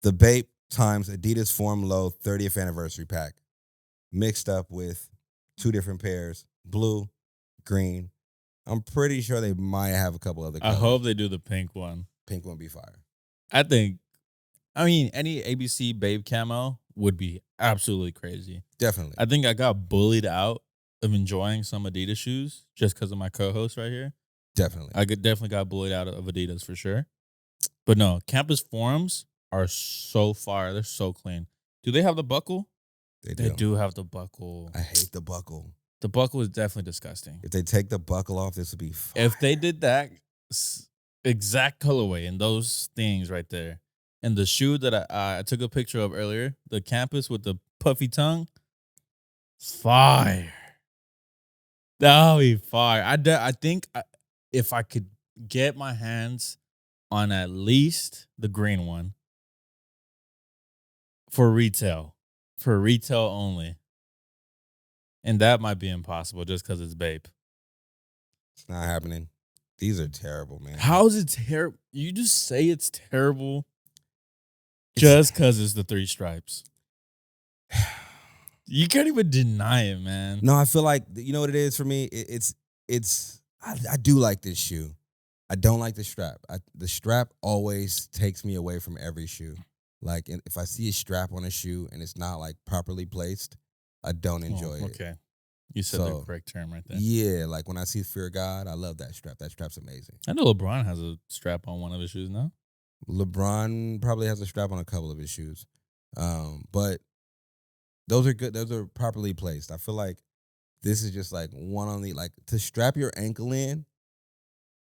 The Bape times Adidas Form Low 30th anniversary pack mixed up with 2 different pairs, blue, green. I'm pretty sure they might have a couple other I colors. hope they do the pink one. Pink one be fire. I mean, any ABC Babe camo would be absolutely crazy. Definitely. I think I got bullied out of enjoying some Adidas shoes just because of my co-host right here. Definitely. I definitely got bullied out of Adidas for sure. But no, campus forums are so fire. They're so clean. Do they have the buckle? They do. They do have the buckle. I hate the buckle. The buckle is definitely disgusting. If they take the buckle off, this would be fire. If they did that exact colorway and those things right there, and the shoe that I took a picture of earlier, the campus with the puffy tongue, fire. That would be fire. I think if I could get my hands on at least the green one for retail only, and that might be impossible just because it's Bape. It's not happening. These are terrible, man. How is it terrible? You just say it's terrible just because it's the 3 stripes. You can't even deny it, man. No, I feel like, you know what it is for me? I do like this shoe. I don't like the strap. The strap always takes me away from every shoe. Like if I see a strap on a shoe and it's not like properly placed, I don't enjoy it. Okay. You said the So, correct term right there. Yeah, like when I see Fear of God, I love that strap. That strap's amazing. I know LeBron has a strap on one of his shoes now. LeBron probably has a strap on a couple of his shoes. But those are good. Those are properly placed. I feel like this is just like one on the, like to strap your ankle in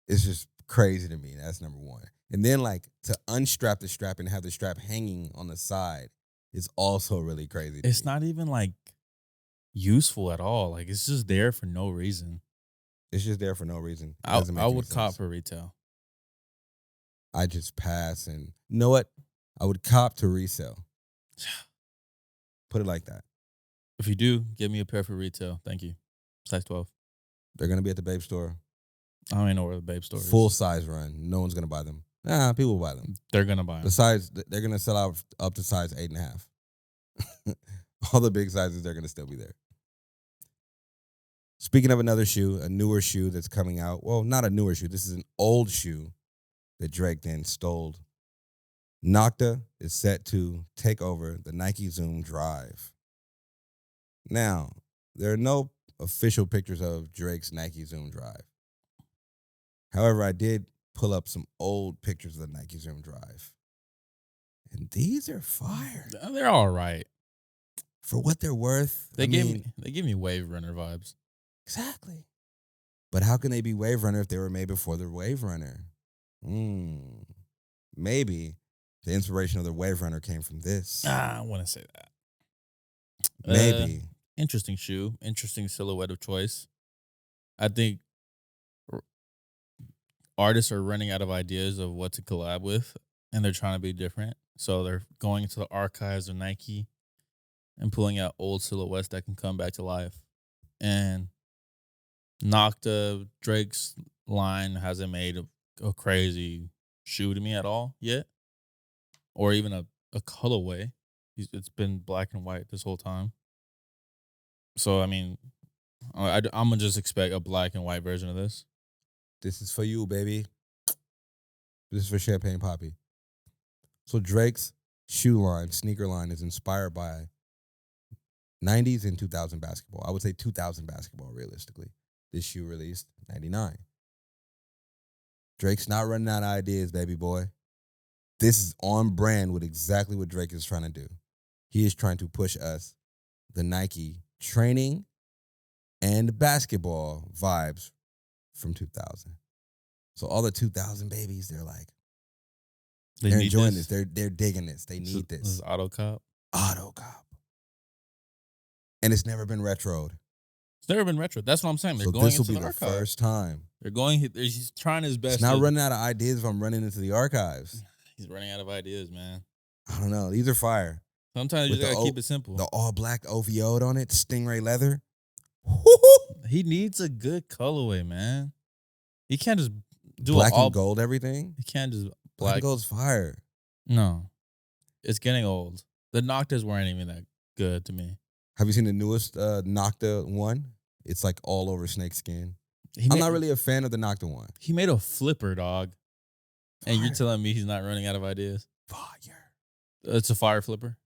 is just crazy to me. That's number one. And then like to unstrap the strap and have the strap hanging on the side is also really crazy to It's me. not even like useful at all. Like it's just there for no reason. It's just there for no reason. It I doesn't make any would cop sense. for retail. I just pass and you know what? I would cop to resell. Put it like that. If you do, give me a pair for retail. Thank you. Size 12. They're gonna be at the Babe store. I don't even know where the Babe store is. Full size run. No one's gonna buy them. Nah, people will buy them. They're gonna buy them. The size they're gonna sell out up to size 8.5. All the big sizes they're gonna still be there. Speaking of another shoe, a newer shoe that's coming out. Well, not a newer shoe. This is an old shoe that Drake then stole. Nocta is set to take over the Nike Zoom Drive. Now, there are no official pictures of Drake's Nike Zoom Drive. However, I did pull up some old pictures of the Nike Zoom Drive. And these are fire. They're all right. For what they're worth. They give me Wave Runner vibes. Exactly. But how can they be Wave Runner if they were made before the Wave Runner? Maybe the inspiration of the Wave Runner came from this. I wouldn't say that. Maybe. Interesting shoe. Interesting silhouette of choice. I think artists are running out of ideas of what to collab with, and they're trying to be different. So they're going into the archives of Nike and pulling out old silhouettes that can come back to life. And Nocta, Drake's line hasn't made a crazy shoe to me at all yet, or even a colorway. It's been black and white this whole time. So, I mean, I'm going to just expect a black and white version of this. This is for you, baby. This is for Champagne Poppy. So Drake's shoe line, sneaker line, is inspired by 90s and 2000 basketball. I would say 2000 basketball, realistically. This shoe released 99. Drake's not running out of ideas, baby boy. This is on brand with exactly what Drake is trying to do. He is trying to push us the Nike training and basketball vibes from 2000. So all the 2000 babies, they're like, they're enjoying this. They're digging this. They need this. This is Auto Cop. Auto Cop. And it's never been retroed. It's never been retro. That's what I'm saying. They're So going this will into be the the archive. first time. He's trying his best. It's not running out of ideas if I'm running into the archives. He's running out of ideas, man. I don't know. These are fire. Sometimes you With just the gotta keep it simple. The all black OVO'd on it, stingray leather. He needs a good colorway, man. He can't just do Black all and gold everything. He can't just Black black. and gold's fire. No, it's getting old. The Noctas weren't even that good to me. Have you seen the newest Nocta one? It's like all over snake skin. I'm not really a fan of the Nocta one. He made a flipper, dog. And you're Fire. telling me he's not running out of ideas? Fire. It's a fire flipper.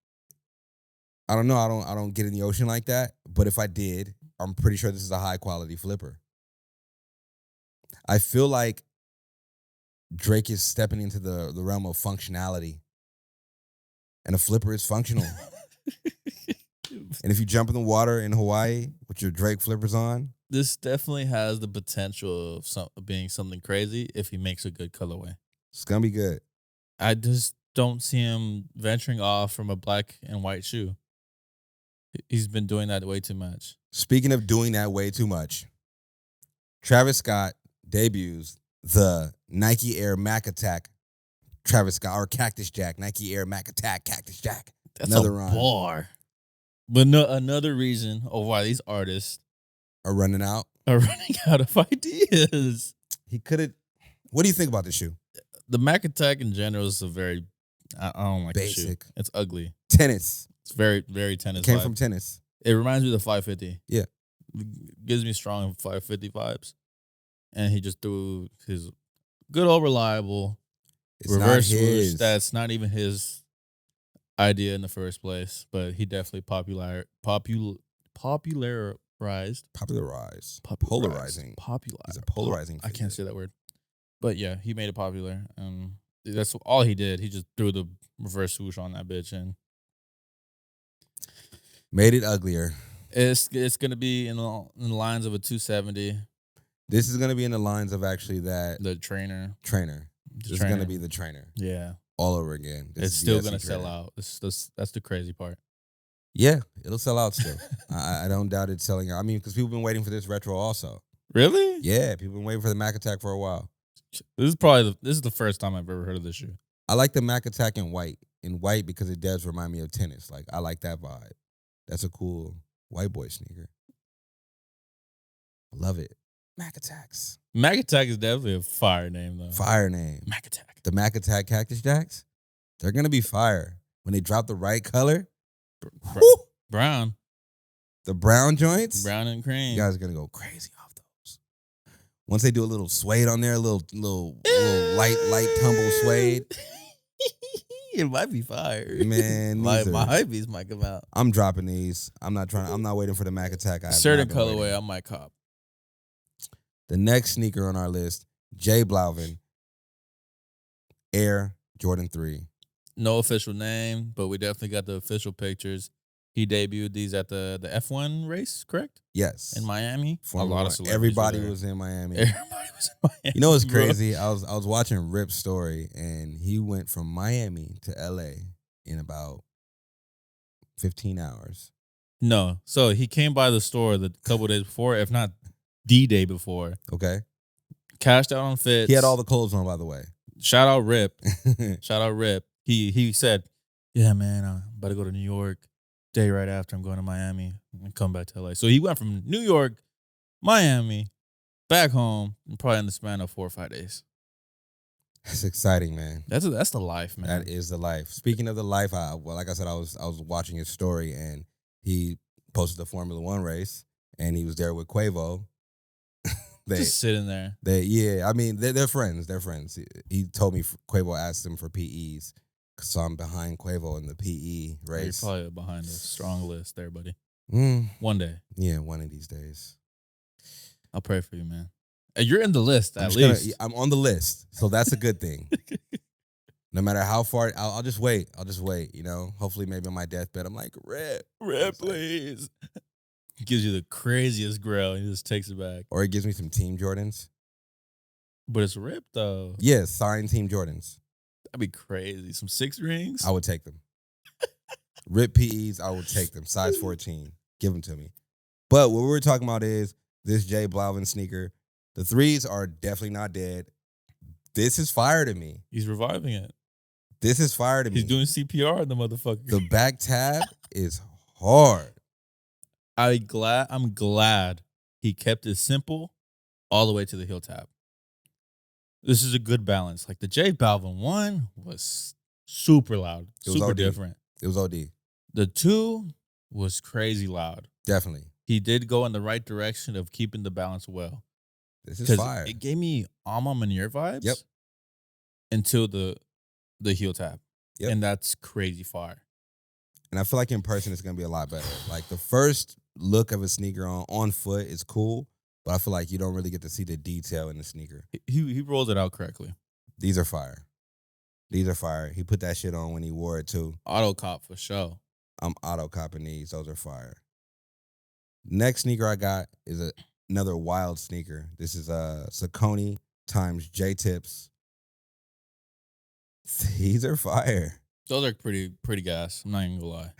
I don't know. I don't get in the ocean like that. But if I did, I'm pretty sure this is a high quality flipper. I feel like Drake is stepping into the realm of functionality. And a flipper is functional. And if you jump in the water in Hawaii with your Drake flippers on, This definitely has the potential of being something crazy if he makes a good colorway. it's going to be good. I just don't see him venturing off from a black and white shoe. He's been doing that way too much. Speaking of doing that way too much, Travis Scott debuts the Nike Air Mac Attack Travis Scott, or Cactus Jack, Nike Air Mac Attack Cactus Jack. That's Another a rhyme. bar. But no, another reason of why these artists Are running out. are running out of ideas. He could have. What do you think about this shoe? The Mac Attack in general is a very, I don't like the shoe. Basic. It's ugly. Tennis. It's very, very tennis Came vibe. from tennis. It reminds me of the 550. Yeah. Gives me strong 550 vibes. And he just threw his good old reliable It's reverse not swoosh his. that's not even his idea in the first place, but he definitely popularized. Polarizing. He's a polarizing I can't figure. say that word, but yeah, he made it popular. That's all he did. He just threw the reverse swoosh on that bitch, and Made it uglier. it's gonna be in the lines of a 270. This is gonna be in the lines of actually that The trainer. This is gonna be the trainer Yeah, all over again. This it's is the still SC gonna sell trainer. out. That's the crazy part. Yeah, it'll sell out still. I don't doubt it selling out. I mean, because people been waiting for this retro also. Really? Yeah, people been waiting for the Mac Attack for a while. This is the first time I've ever heard of this shoe. I like the Mac Attack in white. In white because it does remind me of tennis. Like, I like that vibe. That's a cool white boy sneaker. I love it. Mac Attacks. Mac Attack is definitely a fire name though. Fire name. Mac Attack. The Mac Attack Cactus Jacks, they're going to be fire. When they drop the right color, whoo, Brown the brown joints, and cream. you guys are going to go crazy off those. Once they do a little suede on there, a little light tumble suede. It might be fire. Man, my these are- hype beast might come out. I'm dropping these. I'm not waiting for the Mac Attack. I have Certain not been colorway, waiting. I might cop. The next sneaker on our list, J Balvin, Air Jordan 3. No official name, but we definitely got the official pictures. He debuted these at the F1 race, correct? Yes. In Miami. Formula a lot One. of celebrities. Everybody were there. was in Miami. Everybody was in Miami. You know what's bro. crazy? I was watching Rip's story, and he went from Miami to LA in about 15 hours. No. So he came by the store the couple days before, if not the day before. Okay. Cashed out on fits. He had all the clothes on, by the way. Shout out Rip. Shout out Rip. He said, "Yeah, man, I'm about to go to New York. Day right after I'm going to Miami and come back to LA." So he went from New York, Miami, back home, and probably in the span of 4 or 5 days. It's exciting, man. That's the life, man. That is the life. Speaking of the life, like I said, I was watching his story, and he posted the Formula One race, and he was there with Quavo. Just sitting there. I mean, they're friends. They're friends. He told me Quavo asked him for PEs, so I'm behind Quavo in the PE race. You're probably behind a strong list there, buddy. Mm, One day. yeah, one of these days. I'll pray for you, man. You're in the list, I'm at just least. I'm on the list, so that's a good thing. No matter how far, I'll just wait. I'll just wait. You know, hopefully, maybe on my deathbed, I'm like, Rip, Please. He gives you the craziest grill. And he just takes it back. or he gives me some Team Jordans. But it's Rip, though. Yes, signed Team Jordans. That'd be crazy. Some 6 rings. I would take them. Rip PEs, I would take them. Size 14. Give them to me. But what we're talking about is this J Balvin sneaker. The 3s are definitely not dead. This is fire to me. He's reviving it. This is fire to me. He's doing CPR on the motherfucker. The back tab is hard. I'm glad he kept it simple all the way to the heel tab. This is a good balance. Like the J Balvin 1 was super loud. It was Super OD. different. It was OD. The 2 was crazy loud. Definitely. He did go in the right direction of keeping the balance well. This is 'Cause fire. it gave me Alma Manir vibes. Yep. Until the heel tab. Yep. And that's crazy fire. And I feel like in person it's gonna be a lot better. Like the first look of a sneaker on foot is cool, but I feel like you don't really get to see the detail in the sneaker. He rolled it out correctly. These are fire. These are fire. He put that shit on when he wore it too. Auto cop for sure. I'm auto copping these. Those are fire. Next sneaker I got is another wild sneaker. This is Saucony times J Tips. These are fire. Those are pretty gas. I'm not even gonna lie.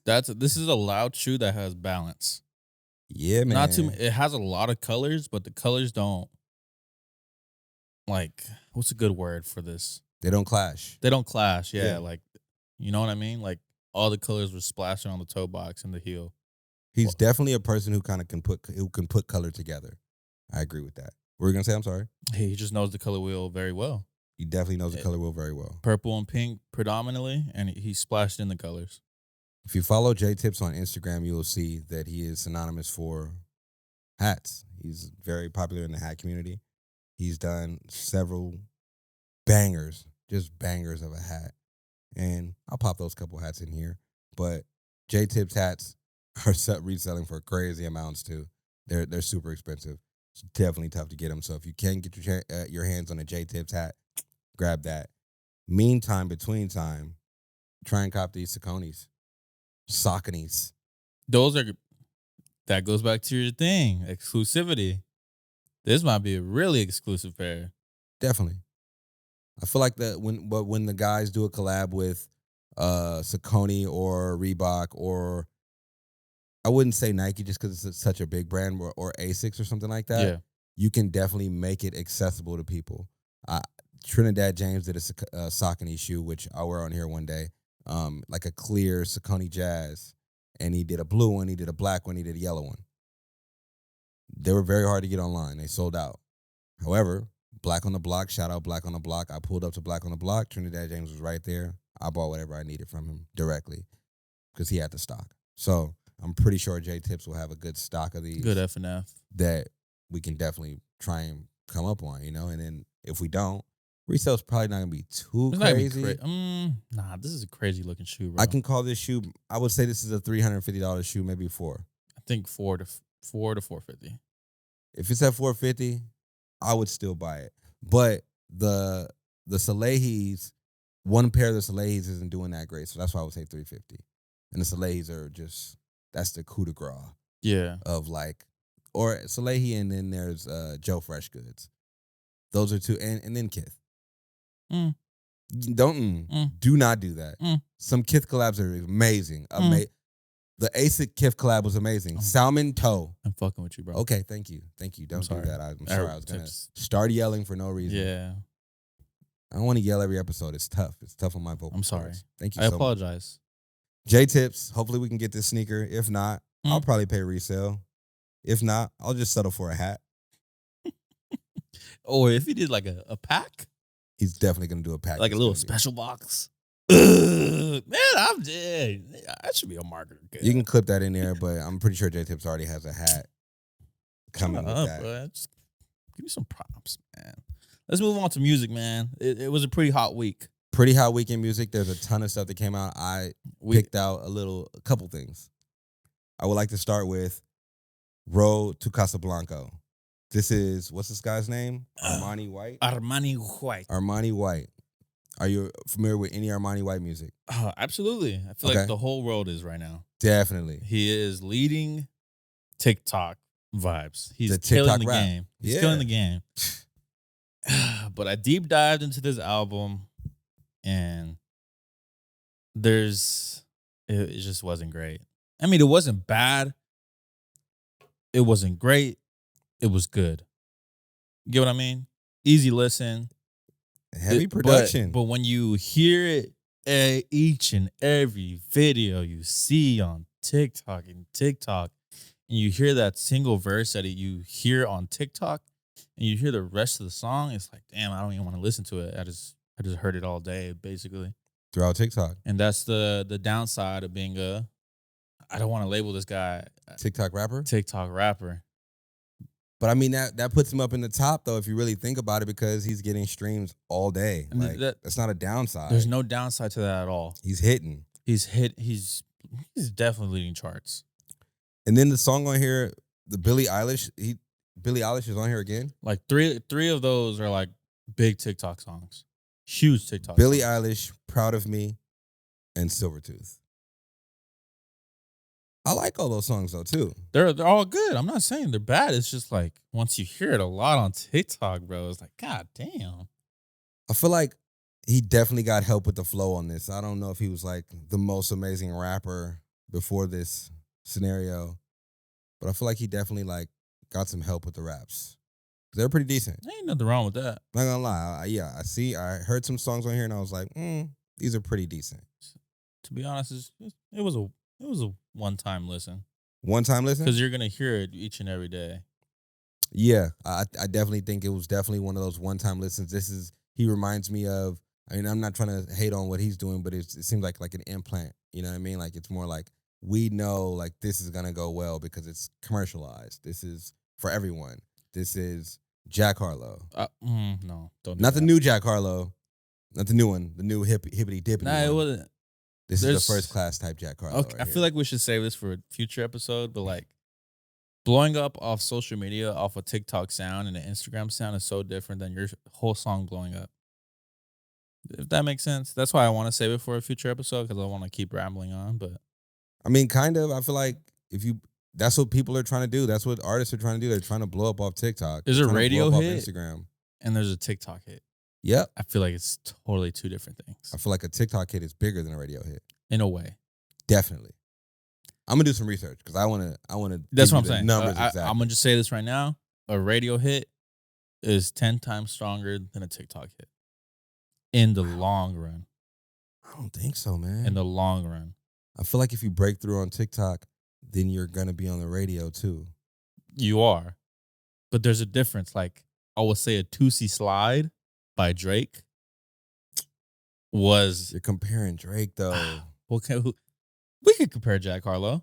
This is a loud shoe that has balance. Yeah, man. Not too. It has a lot of colors, but the colors don't. Like, what's a good word for this? They don't clash. They don't clash. Yeah, Yeah. like, you know what I mean? Like all the colors were splashing on the toe box and the heel. He's definitely a person who kind of can put color together. I agree with that. What were you gonna say? I'm sorry. He just knows the color wheel very well. He definitely knows the color wheel very well. Purple and pink predominantly, and he splashed in the colors. If you follow J Tips on Instagram, you will see that he is synonymous for hats. He's very popular in the hat community. He's done several bangers, just bangers of a hat. and I'll pop those couple hats in here. But J-Tips hats are reselling for crazy amounts too. They're super expensive. It's definitely tough to get them. So if you can get your hands on a J-Tips hat, grab that. Meantime, between time, try and cop these Sauconys. Those are, that goes back to your thing, exclusivity. This might be a really exclusive pair. Definitely. I feel like when the guys do a collab with Saucony or Reebok, or I wouldn't say Nike just because it's such a big brand, or Asics or something like that. Yeah. You can definitely make it accessible to people. Trinidad James did a Saucony shoe, which I'll wear on here one day, like a clear Saucony Jazz. And he did a blue one, he did a black one, he did a yellow one. They were very hard to get online. They sold out. However, Black on the Block, shout out Black on the Block. I pulled up to Black on the Block. Trinidad James was right there. I bought whatever I needed from him directly because he had the stock. So I'm pretty sure J-Tips will have a good stock of these. Good F&F. That we can definitely try and come up on, And then if we don't, resale's probably not going to be too crazy. Nah, this is a crazy looking shoe, bro. I can call this shoe, I would say this is a $350 shoe, maybe $4. I think $4 to $450. If it's at $450, I would still buy it. But the Salehis, one pair of the Salehis isn't doing that great, so that's why I would say $350. And the Salehis are just, that's the coup de grace. Yeah. Of like, or Salehi, and then there's Joe Fresh Goods. Those are two, and then Kith. Do not do that. Some Kith collabs are amazing. The ASIC Kith collab was amazing. Salmon Toe. I'm fucking with you, bro. Okay, thank you. Don't do that. I'm sorry. I was going to start yelling for no reason. Yeah. I don't want to yell every episode. It's tough. It's tough on my vocal. I'm sorry. Cords. Thank you I so much. apologize. J-Tips. Hopefully we can get this sneaker. If not, I'll probably pay resale. If not, I'll just settle for a hat. Or if he did like a pack. He's definitely going to do a pack. Like a little special box. Man, that should be a marketer. You can clip that in there, but I'm pretty sure J-Tips already has a hat coming with that. Bro. Just give me some props, man. Let's move on to music, man. It was a pretty hot week. Pretty hot week in music. There's a ton of stuff that came out. I picked out a couple things. I would like to start with Road to Casablanca. This is, what's this guy's name? Armani White? Armani White. Are you familiar with any Armani White music? Absolutely. I feel like the whole world is right now. Definitely. He is leading TikTok vibes. He's killing the game. He's killing the game. But I deep dived into this album, and it just wasn't great. I mean, it wasn't bad. It wasn't great. It was good. You get what I mean? Easy listen. Heavy production. But when you hear it, each and every video you see on TikTok, and you hear that single verse that you hear on TikTok, and you hear the rest of the song, it's like, damn, I don't even want to listen to it. I just heard it all day, basically. Throughout TikTok. And that's the downside of being I don't want to label this guy TikTok rapper. But I mean, that puts him up in the top, though, if you really think about it, because he's getting streams all day. Like, that's not a downside. There's no downside to that at all. He's hitting. He's definitely leading charts. And then the song on here, the Billie Eilish is on here again. Like three of those are like big TikTok songs. Huge TikTok Billie songs. Eilish, Proud of Me, and Silvertooth. I like all those songs though too. They're all good. I'm not saying they're bad. It's just like once you hear it a lot on TikTok, bro, it's like, God damn. I feel like he definitely got help with the flow on this. I don't know if he was like the most amazing rapper before this scenario, but I feel like he definitely like got some help with the raps. They're pretty decent. Ain't nothing wrong with that. Not gonna lie. I heard some songs on here and I was like, these are pretty decent. To be honest, it was a one-time listen. One-time listen? Because you're going to hear it each and every day. Yeah, I definitely think it was definitely one of those one-time listens. He reminds me of, I mean, I'm not trying to hate on what he's doing, but it seems like an implant. You know what I mean? Like, it's more like, we know, like, this is going to go well because it's commercialized. This is for everyone. This is Jack Harlow. No, don't do Not that. the new Jack Harlow. Not the new one. The new hippity dippity Nah, it one. wasn't. This is there's- the first class type Jack Harlow. Okay, I feel like we should save this for a future episode, but like blowing up off social media, off a TikTok sound and an Instagram sound is so different than your whole song blowing up. If that makes sense. That's why I want to save it for a future episode because I want to keep rambling on. But I mean, kind of. I feel like that's what people are trying to do. That's what artists are trying to do. They're trying to blow up off TikTok. There's a They're trying to radio blow up hit. off Instagram. and there's a TikTok hit. Yep. I feel like it's totally two different things I feel like a TikTok hit is bigger than a radio hit. in a way. Definitely. I'm gonna do some research because I want to. That's what I'm saying. Numbers I'm gonna just say this right now: a radio hit is 10 times stronger than a TikTok hit in the long run. I don't think so, man. In the long run, I feel like if you break through on TikTok, then you're gonna be on the radio too. you are, but there's a difference. Like I would say, a Tootsie Slide by Drake was You're comparing Drake though. okay. We could compare Jack Harlow.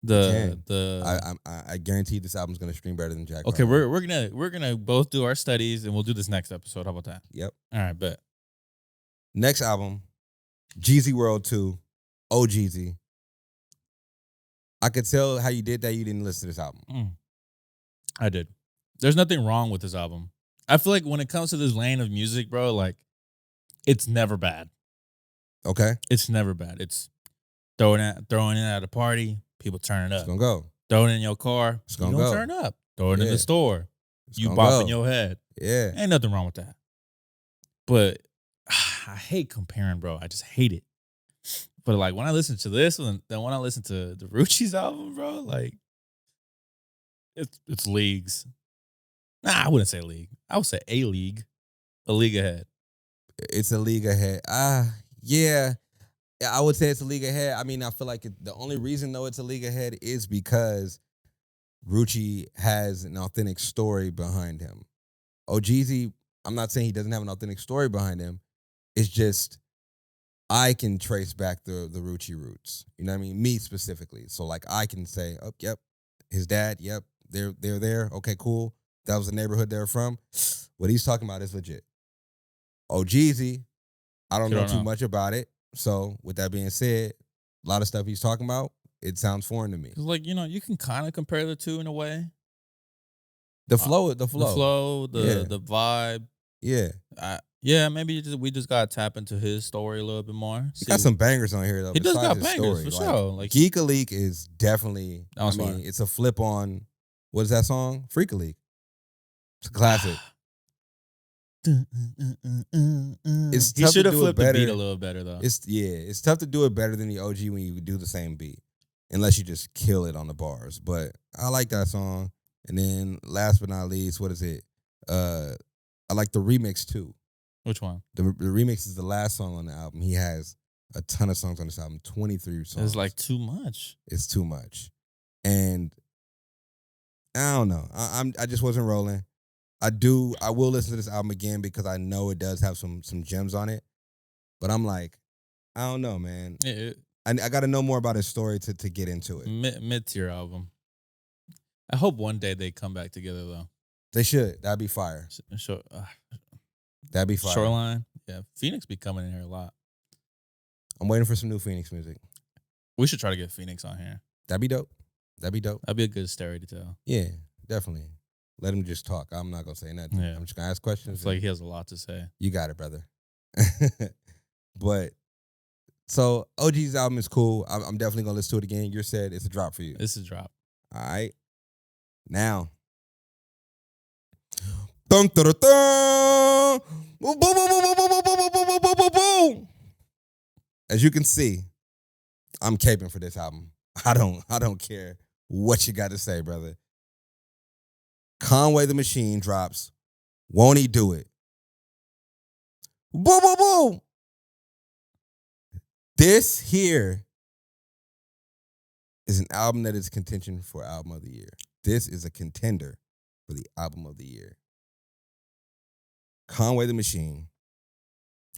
I guarantee this album's gonna stream better than Jack. Okay, Harlow. we're gonna both do our studies and we'll do this next episode. How about that? Yep. All right, bet. Next album, Jeezy World 2, Oh Jeezy. I could tell how you did that. You didn't listen to this album. I did. There's nothing wrong with this album. I feel like when it comes to this lane of music, bro, like it's never bad. Okay, It's never bad. It's throwing it at a party, people turn it it's up. gonna go. Throw it in your car, It's you gonna gonna go. turn up. Throw it in Yeah. the store, It's you gonna bopping go. your head. Yeah. Ain't nothing wrong with that. But I hate comparing, bro. I just hate it. But like when I listen to this one, then when I listen to the Rucci's album, bro, like it's leagues. Nah, I wouldn't say league. I would say a league ahead. It's a league ahead. Yeah. I would say it's a league ahead. I mean, I feel like the only reason though it's a league ahead is because Rucci has an authentic story behind him. Oh, Jeezy, I'm not saying he doesn't have an authentic story behind him. It's just I can trace back the Rucci roots. You know what I mean? Me specifically. So like I can say, oh, yep, his dad, yep, they're there. Okay, cool. That was the neighborhood they're from. What he's talking about is legit. Oh, Jeezy, I don't know too much about it. So with that being said, a lot of stuff he's talking about, it sounds foreign to me. Cause like, you can kind of compare the two in a way. The flow. The flow, the vibe. Yeah. Yeah, maybe we just gotta tap into his story a little bit more. He got some bangers on here though. He does besides got his bangers story. for sure. Like Geek a Leak is definitely. That was fire. It's a flip on. What is that song? Freak a Leak. It's a classic. It's he tough should to have do it flipped the better. beat a little better though. It's tough to do it better than the OG when you do the same beat, unless you just kill it on the bars. But I like that song. And then last but not least, what is it? I like the remix too. Which one? The remix is the last song on the album. He has a ton of songs on this album, 23 songs. It's like too much. It's too much. And I don't know. I just wasn't rolling. I will listen to this album again because I know it does have some gems on it. But I'm like, I don't know, man. I got to know more about his story to get into it. Mid-tier album. I hope one day they come back together though. They should. That'd be fire. That'd be fire. Shoreline. Yeah. Phoenix be coming in here a lot. I'm waiting for some new Phoenix music. We should try to get Phoenix on here. That'd be dope. That'd be a good story to tell. Yeah, definitely. Let him just talk. I'm not going to say nothing. Yeah. I'm just going to ask questions. It's like he has a lot to say. You got it, brother. But, so OG's album is cool. I'm definitely going to listen to it again. You said it's a drop for you. This is a drop. All right. Now. Dun, dun, dun, dun. Boom, boom, boom, boom, boom, boom, boom, boom, boom, boom, boom, boom. As you can see, I'm caping for this album. I don't care what you got to say, brother. Conway the Machine drops. Won't he do it? Boom, boom, boom. This here is an album that is contention for album of the year. This is a contender for the album of the year. Conway the Machine.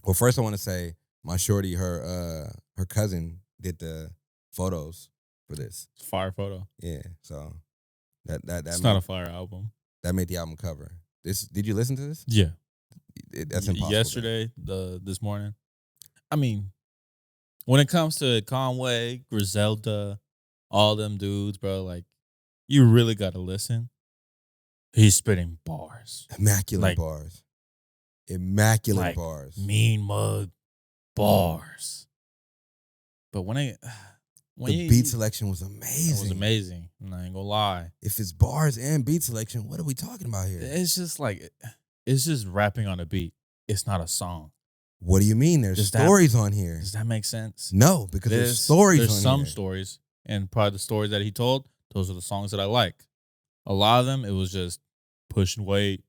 Well, first I want to say my shorty, her cousin did the photos for this. It's a fire photo. Yeah, so that It's not a fire album. that made the album cover. Did you listen to this? Yeah. That's impossible. Yesterday, this morning. I mean, when it comes to Conway, Griselda, all them dudes, bro, like you really gotta listen. He's spitting bars, Immaculate like- bars. Immaculate like bars. mean mug bars. But when The beat selection was amazing. it was amazing. I'm not even gonna lie. If it's bars and beat selection, what are we talking about here? It's just like it's just rapping on a beat. It's not a song. What do you mean? There's Does that- stories on here. Does that make sense? No, because there's stories There's on some here. stories, and probably the stories that he told, those are the songs that I like. A lot of them, it was just pushing weight.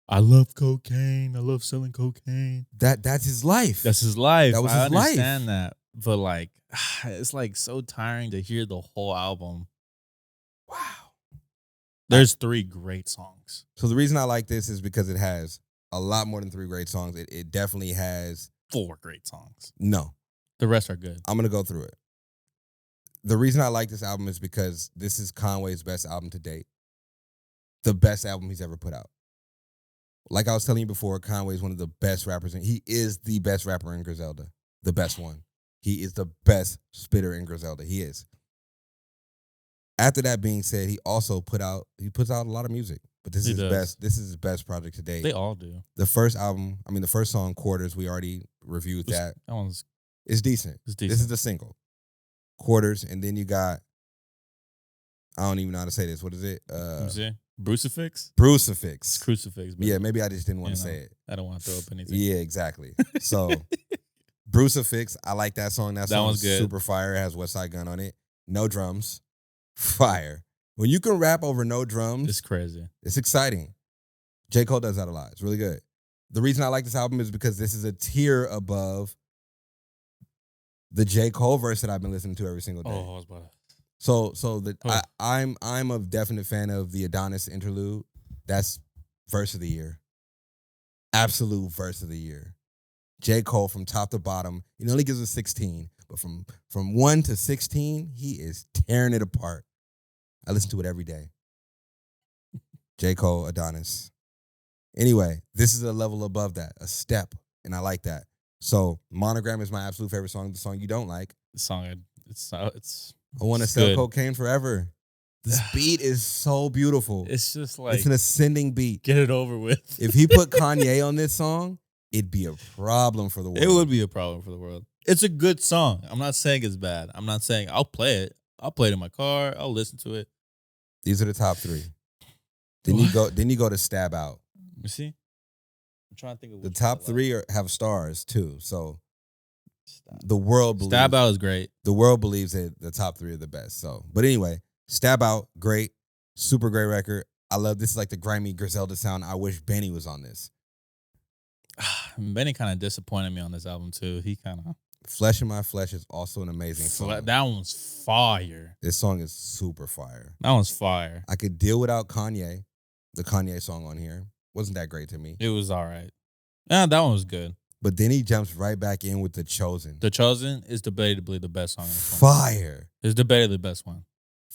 I love cocaine. I love selling cocaine. That's his life. That's his life. That was I his life. understand that. But like, it's like so tiring to hear the whole album. Wow. There's 3 great songs. So the reason I like this is because it has a lot more than 3 great songs. It definitely has 4 great songs. no. The rest are good. I'm gonna go through it. The reason I like this album is because this is Conway's best album to date. The best album he's ever put out. Like I was telling you before, Conway is one of the best rappers. He is the best rapper in Griselda. The best one. He is the best spitter in Griselda. He is. After that being said, he also puts out a lot of music. But this He is his does. best. This is his best project to date. They all do. The first song, Quarters, we already reviewed that. That one's It's decent. it's This decent. is the single. Quarters, and then you got, I don't even know how to say this. What is it? Let me see. Brucifix? Brucifix. It's crucifix. But Yeah, maybe I just didn't want to You know. say it. I don't want to throw up anything. Yeah, exactly. So, Brucifix, I like that song. That That song's one's good. super fire. It has West Side Gun on it. No drums. Fire. When you can rap over no drums, It's crazy. it's exciting. J. Cole does that a lot. It's really good. The reason I like this album is because this is a tier above the J. Cole verse that I've been listening to every single day. Oh, I was about to. So I'm a definite fan of the Adonis interlude. That's verse of the year. Absolute verse of the year. J. Cole from top to bottom. He only gives us 16, but from 1 to 16, he is tearing it apart. I listen to it every day. J. Cole, Adonis. Anyway, this is a level above that, a step, and I like that. So, Monogram is my absolute favorite song. The song you don't like. The song, it's I want to It's sell good. cocaine forever. This beat is so beautiful. it's just like It's an ascending beat. get it over with. If he put Kanye on this song, it'd be a problem for the world. It would be a problem for the world. It's a good song. I'm not saying it's bad. I'm not saying I'll play it. I'll play it in my car. I'll listen to it. These are the top 3. Then you go to Stab Out. You see? I'm trying to think of The which top one I 3 have stars too. So like. the world believes Stab Out is great. the world believes that the top 3 are the best. So, but anyway, Stab Out, great, super great record. I love this. Is like the grimy Griselda sound. I wish Benny was on this. Benny kind of disappointed me on this album too. He kind of Flesh in My Flesh is also an amazing song. that one's fire. This song is super fire. That one's fire. I could deal without Kanye. The Kanye song on here wasn't that great to me. It was all right. Yeah, that one was good. But then he jumps right back in with The Chosen. The Chosen is debatably the best song. On this one. Fire. It's debatably the best one.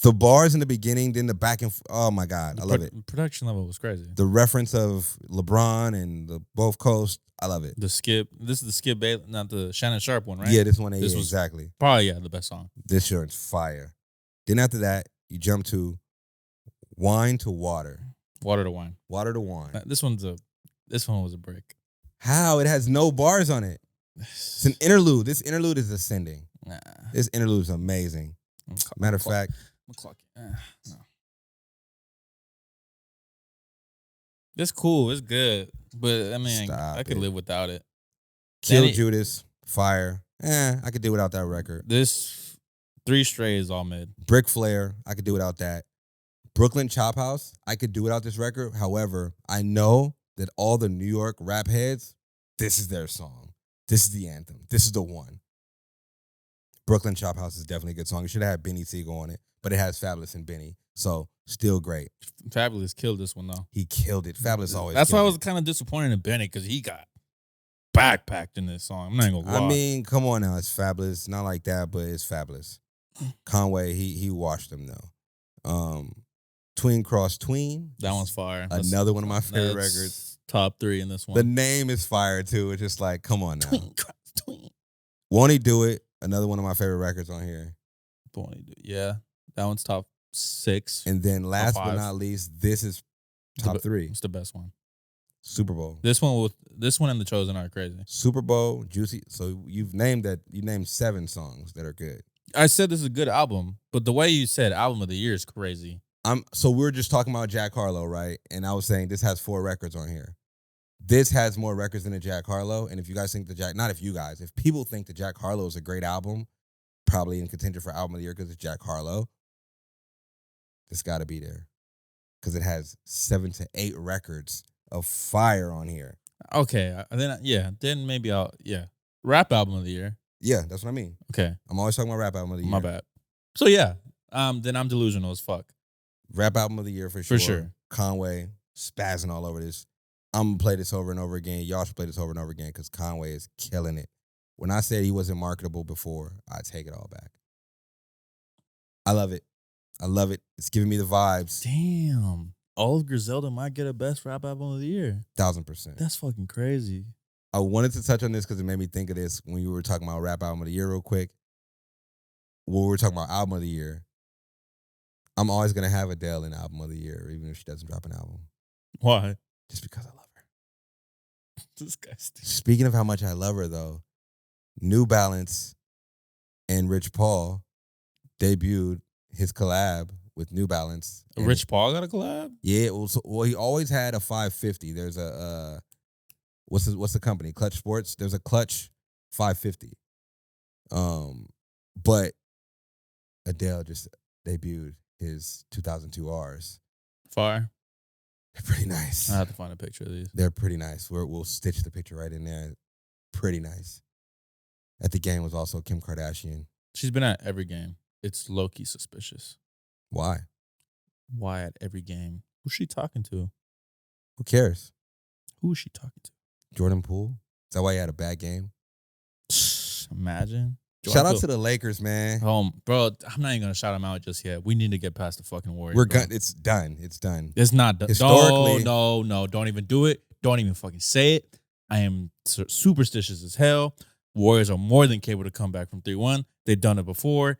The bars in the beginning, then the back and oh my God, I love it. Production level was crazy. The reference of LeBron and the both coasts, I love it. The skip. This is the Skip Bayless, not the Shannon Sharp one, right? Yeah, this one, This yeah, was- exactly. Probably the best song. This shirt's fire. Then after that, you jump to Wine to Water. Water to Wine. Water to Wine. This one was a brick. How? It has no bars on it. It's an interlude. This interlude is ascending. Nah. This interlude is amazing. Matter of fact, no. It's cool. It's good, but I mean, Stop I could it. live without it. Kill Danny- Judas, fire. I could do without that record. This 3 Stray is all mid. Brick Flare, I could do without that. Brooklyn Chop House, I could do without this record. However, I know that all the New York rap heads, this is their song. This is the anthem. This is the one. Brooklyn Chop House is definitely a good song. It should have had Benny Siegel on it, but it has Fabulous and Benny. So, still great. Fabulous killed this one though. He killed it. Fabulous always That's why I killed was kind of disappointed in Benny because he got backpacked in this song. I'm not even it. gonna lie. I mean, come on now. It's Fabulous. Not like that, but it's Fabulous. Conway, he washed them though. Tween Cross Tween. that one's fire. That's- Another one of my favorite records. Top 3 in this The one. name is fire too. It's just like, come on now. Twink. Won't He Do It? Another one of my favorite records on here. Yeah, that one's top 6. And then last but 5. not least, this is top 3. It's the best one. Super Bowl. This one and The Chosen are crazy. Super Bowl, Juicy. So you named 7 songs that are good. I said this is a good album, but the way you said album of the year is crazy. So we were just talking about Jack Harlow, right? And I was saying this has 4 records on here. This has more records than a Jack Harlow. And if you guys think if people think that Jack Harlow is a great album, probably in contention for album of the year because it's Jack Harlow, it's got to be there because it has 7 to 8 records of fire on here. Okay, then maybe rap album of the year. Yeah, that's what I mean. Okay, I'm always talking about rap album of the year. my bad. So yeah, then I'm delusional as fuck. Rap album of the year for sure. For sure. Conway spazzing all over this. I'm going to play this over and over again. Y'all should play this over and over again because Conway is killing it. When I said he wasn't marketable before, I take it all back. I love it. I love it. It's giving me the vibes. Damn. Olive Griselda might get a best rap album of the year. 1000%. That's fucking crazy. I wanted to touch on this because it made me think of this when you were talking about rap album of the year real quick. When we were talking about album of the year, I'm always going to have Adele in album of the year, even if she doesn't drop an album. Why? Just because I love her. Disgusting. Speaking of how much I love her, though, New Balance and Rich Paul debuted his collab with New Balance. Rich Paul got a collab? Yeah, well, he always had a 550. There's a what's the company? Clutch Sports. There's a Clutch 550. But Adele just debuted his 2002 R's. Fire. They're pretty nice. I have to find a picture of these. They're pretty nice. We'll stitch the picture right in there. Pretty nice. At the game was also Kim Kardashian. She's been at every game. It's low-key suspicious. Why? Why at every game? Who's she talking to? Who cares? Who is she talking to? Jordan Poole? Is that why he had a bad game? Imagine. Shout out to the Lakers, man. Bro, I'm not even going to shout them out just yet. We need to get past the fucking Warriors. It's done. It's done. It's not done. Historically. No. Don't even do it. Don't even fucking say it. I am superstitious as hell. Warriors are more than capable to come back from 3-1. They've done it before.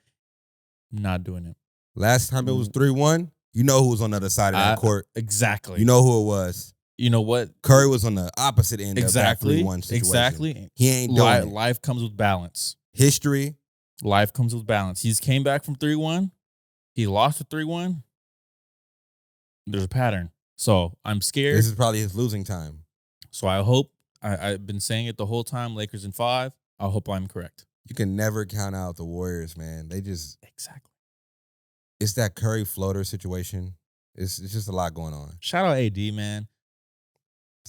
Not doing it. Last time it was 3-1, you know who was on the other side of that court. Exactly. You know who it was. You know what? Curry was on the opposite end of that 3-1 situation. Exactly. He ain't doing it. Life comes with balance. History. Life comes with balance. He's came back from 3-1. He lost to 3-1. There's a pattern. So I'm scared. This is probably his losing time. So I hope, I've been saying it the whole time, Lakers in 5. I hope I'm correct. You can never count out the Warriors, man. They just... Exactly. It's that Curry floater situation. It's just a lot going on. Shout out AD, man.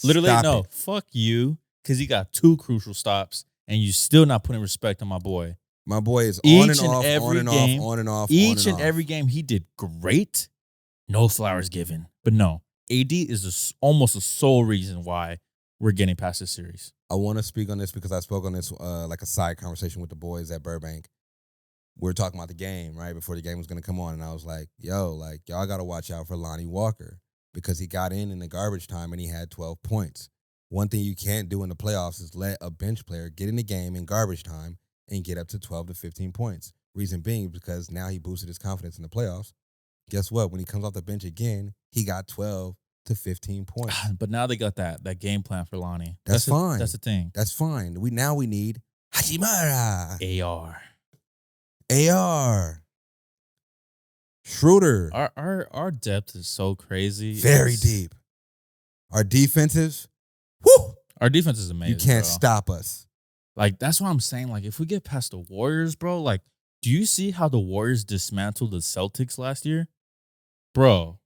Literally, Stop no. it. Fuck you. Because he got 2 crucial stops, and you still not putting respect on my boy. My boy is Each on and and off, every on and game, off, on and off, Each on and every game, he did great. No flowers given. But no, AD is almost the sole reason why we're getting past this series. I want to speak on this because I spoke on this like a side conversation with the boys at Burbank. We were talking about the game, right, before the game was going to come on. And I was like, yo, like, y'all got to watch out for Lonnie Walker because he got in the garbage time and he had 12 points. One thing you can't do in the playoffs is let a bench player get in the game in garbage time and get up to 12 to 15 points. Reason being because now he boosted his confidence in the playoffs. Guess what? When he comes off the bench again, he got 12 to 15 points. But now they got that game plan for Lonnie. That's fine. That's the thing. That's fine. We need Hachimura. AR. Schroeder. Our depth is so crazy. Very deep. Our defensive, whoo! Our defense is amazing. You can't bro. stop us. Like, that's what I'm saying. Like, if we get past the Warriors, bro, like, do you see how the Warriors dismantled the Celtics last year? Bro.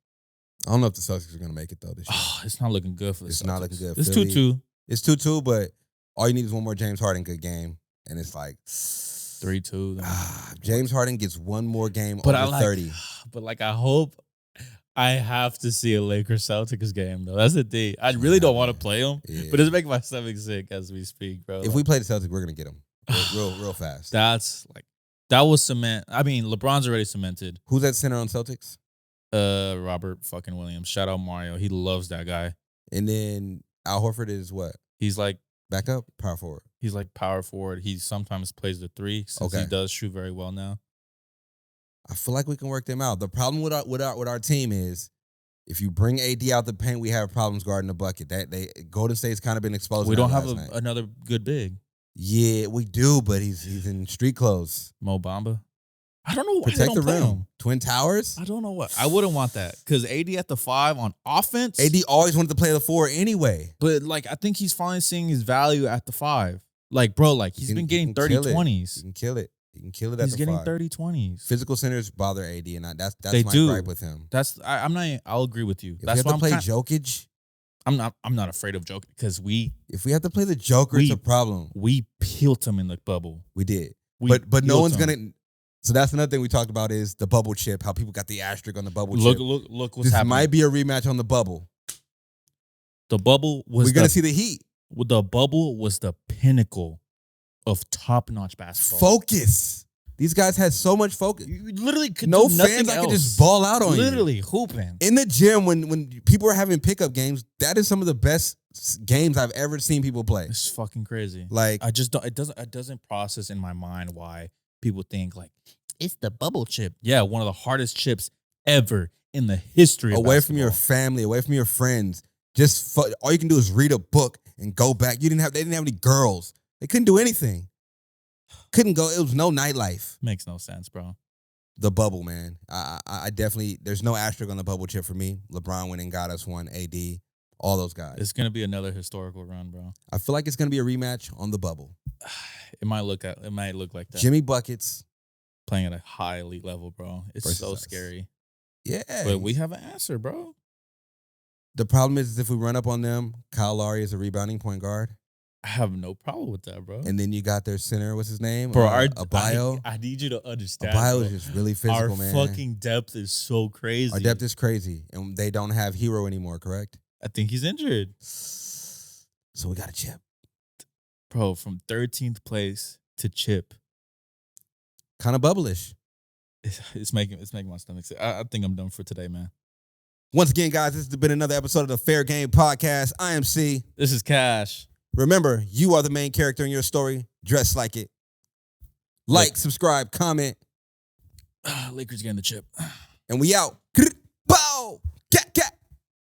I don't know if the Celtics are going to make it, though, this year. Oh, it's not looking good for the Celtics. It's not looking good. It's Philly, 2-2. It's 2-2, but all you need is one more James Harden good game. And it's like 3-2. James Harden gets one more game but over 30. But, like, I hope I have to see a Lakers-Celtics game, though. That's the thing. I really don't want to play them, but it's making my stomach sick as we speak, bro. If we play the Celtics, we're going to get them real fast. That was cement. I mean, LeBron's already cemented. Who's at center on Celtics? Robert fucking Williams. Shout out Mario. He loves that guy. And then Al Horford is what? He's like Backup? Power forward. He's like power forward. He sometimes plays the 3 since he Okay. does shoot very well now. I feel like we can work them out. The problem with our team is if you bring AD out the paint, we have problems guarding the bucket. Golden State's kind of been exposed. We don't have last night. another good big. Yeah, we do, but he's in street clothes. Mo Bamba. I don't know why they Protect don't the play rim. him. Twin Towers. I don't know what. I wouldn't want that because AD at the 5 on offense. AD always wanted to play the 4 anyway. But like I think he's finally seeing his value at the 5. Like bro, like he's been getting 30 20s. He can kill it. He can kill it at He's the getting 5. 30 20s. Physical centers bother AD, and that's They my do. gripe with him. I'm not. I'll agree with you. If That's we have why to play Jokic, I'm not afraid of Jokic because if we have to play the Joker, it's a problem. we peeled him in the bubble. We did, We but no peeled one's him. gonna. So that's another thing we talked about is the bubble chip. How people got the asterisk on the bubble look. chip. Look what's This happening. might be a rematch on the bubble. The bubble was We're gonna see the Heat. The bubble was the pinnacle of top-notch basketball. Focus. These guys had so much focus. You literally could No do nothing fans, I else. could just ball out on you. Literally hooping. In the gym, when people are having pickup games, that is some of the best games I've ever seen people play. It's fucking crazy. Like, I just don't. It doesn't process in my mind why people think like it's the bubble chip. Yeah, one of the hardest chips ever in the history of away from your basketball. family, away from your friends. Just all you can do is read a book and go back. They didn't have any girls. They couldn't do anything. Couldn't go. It was no nightlife. Makes no sense, bro. The bubble, man. I definitely. There's no asterisk on the bubble chip for me. LeBron went and got us one. AD, all those guys. It's gonna be another historical run, bro. I feel like it's gonna be a rematch on the bubble. It might look like that. Jimmy buckets. Playing at a high elite level, bro. It's Versus so us. scary. Yeah. But we have an answer, bro. The problem is if we run up on them, Kyle Lowry is a rebounding point guard. I have no problem with that, bro. And then you got their center, what's his name? Bro, Abayo. I need you to understand. Abayo bro. is just really physical, Our man. fucking depth is so crazy. Our depth is crazy. And they don't have Hero anymore, correct? I think he's injured. So we got a chip. Bro, from 13th place to chip. Kind of bubblish. It's making my stomach sick. I think I'm done for today, man. Once again, guys, this has been another episode of the Fair Game Podcast. I am C. This is Cash. Remember, you are the main character in your story. Dress like it. Like, subscribe, comment, Lakers getting the chip. and we out.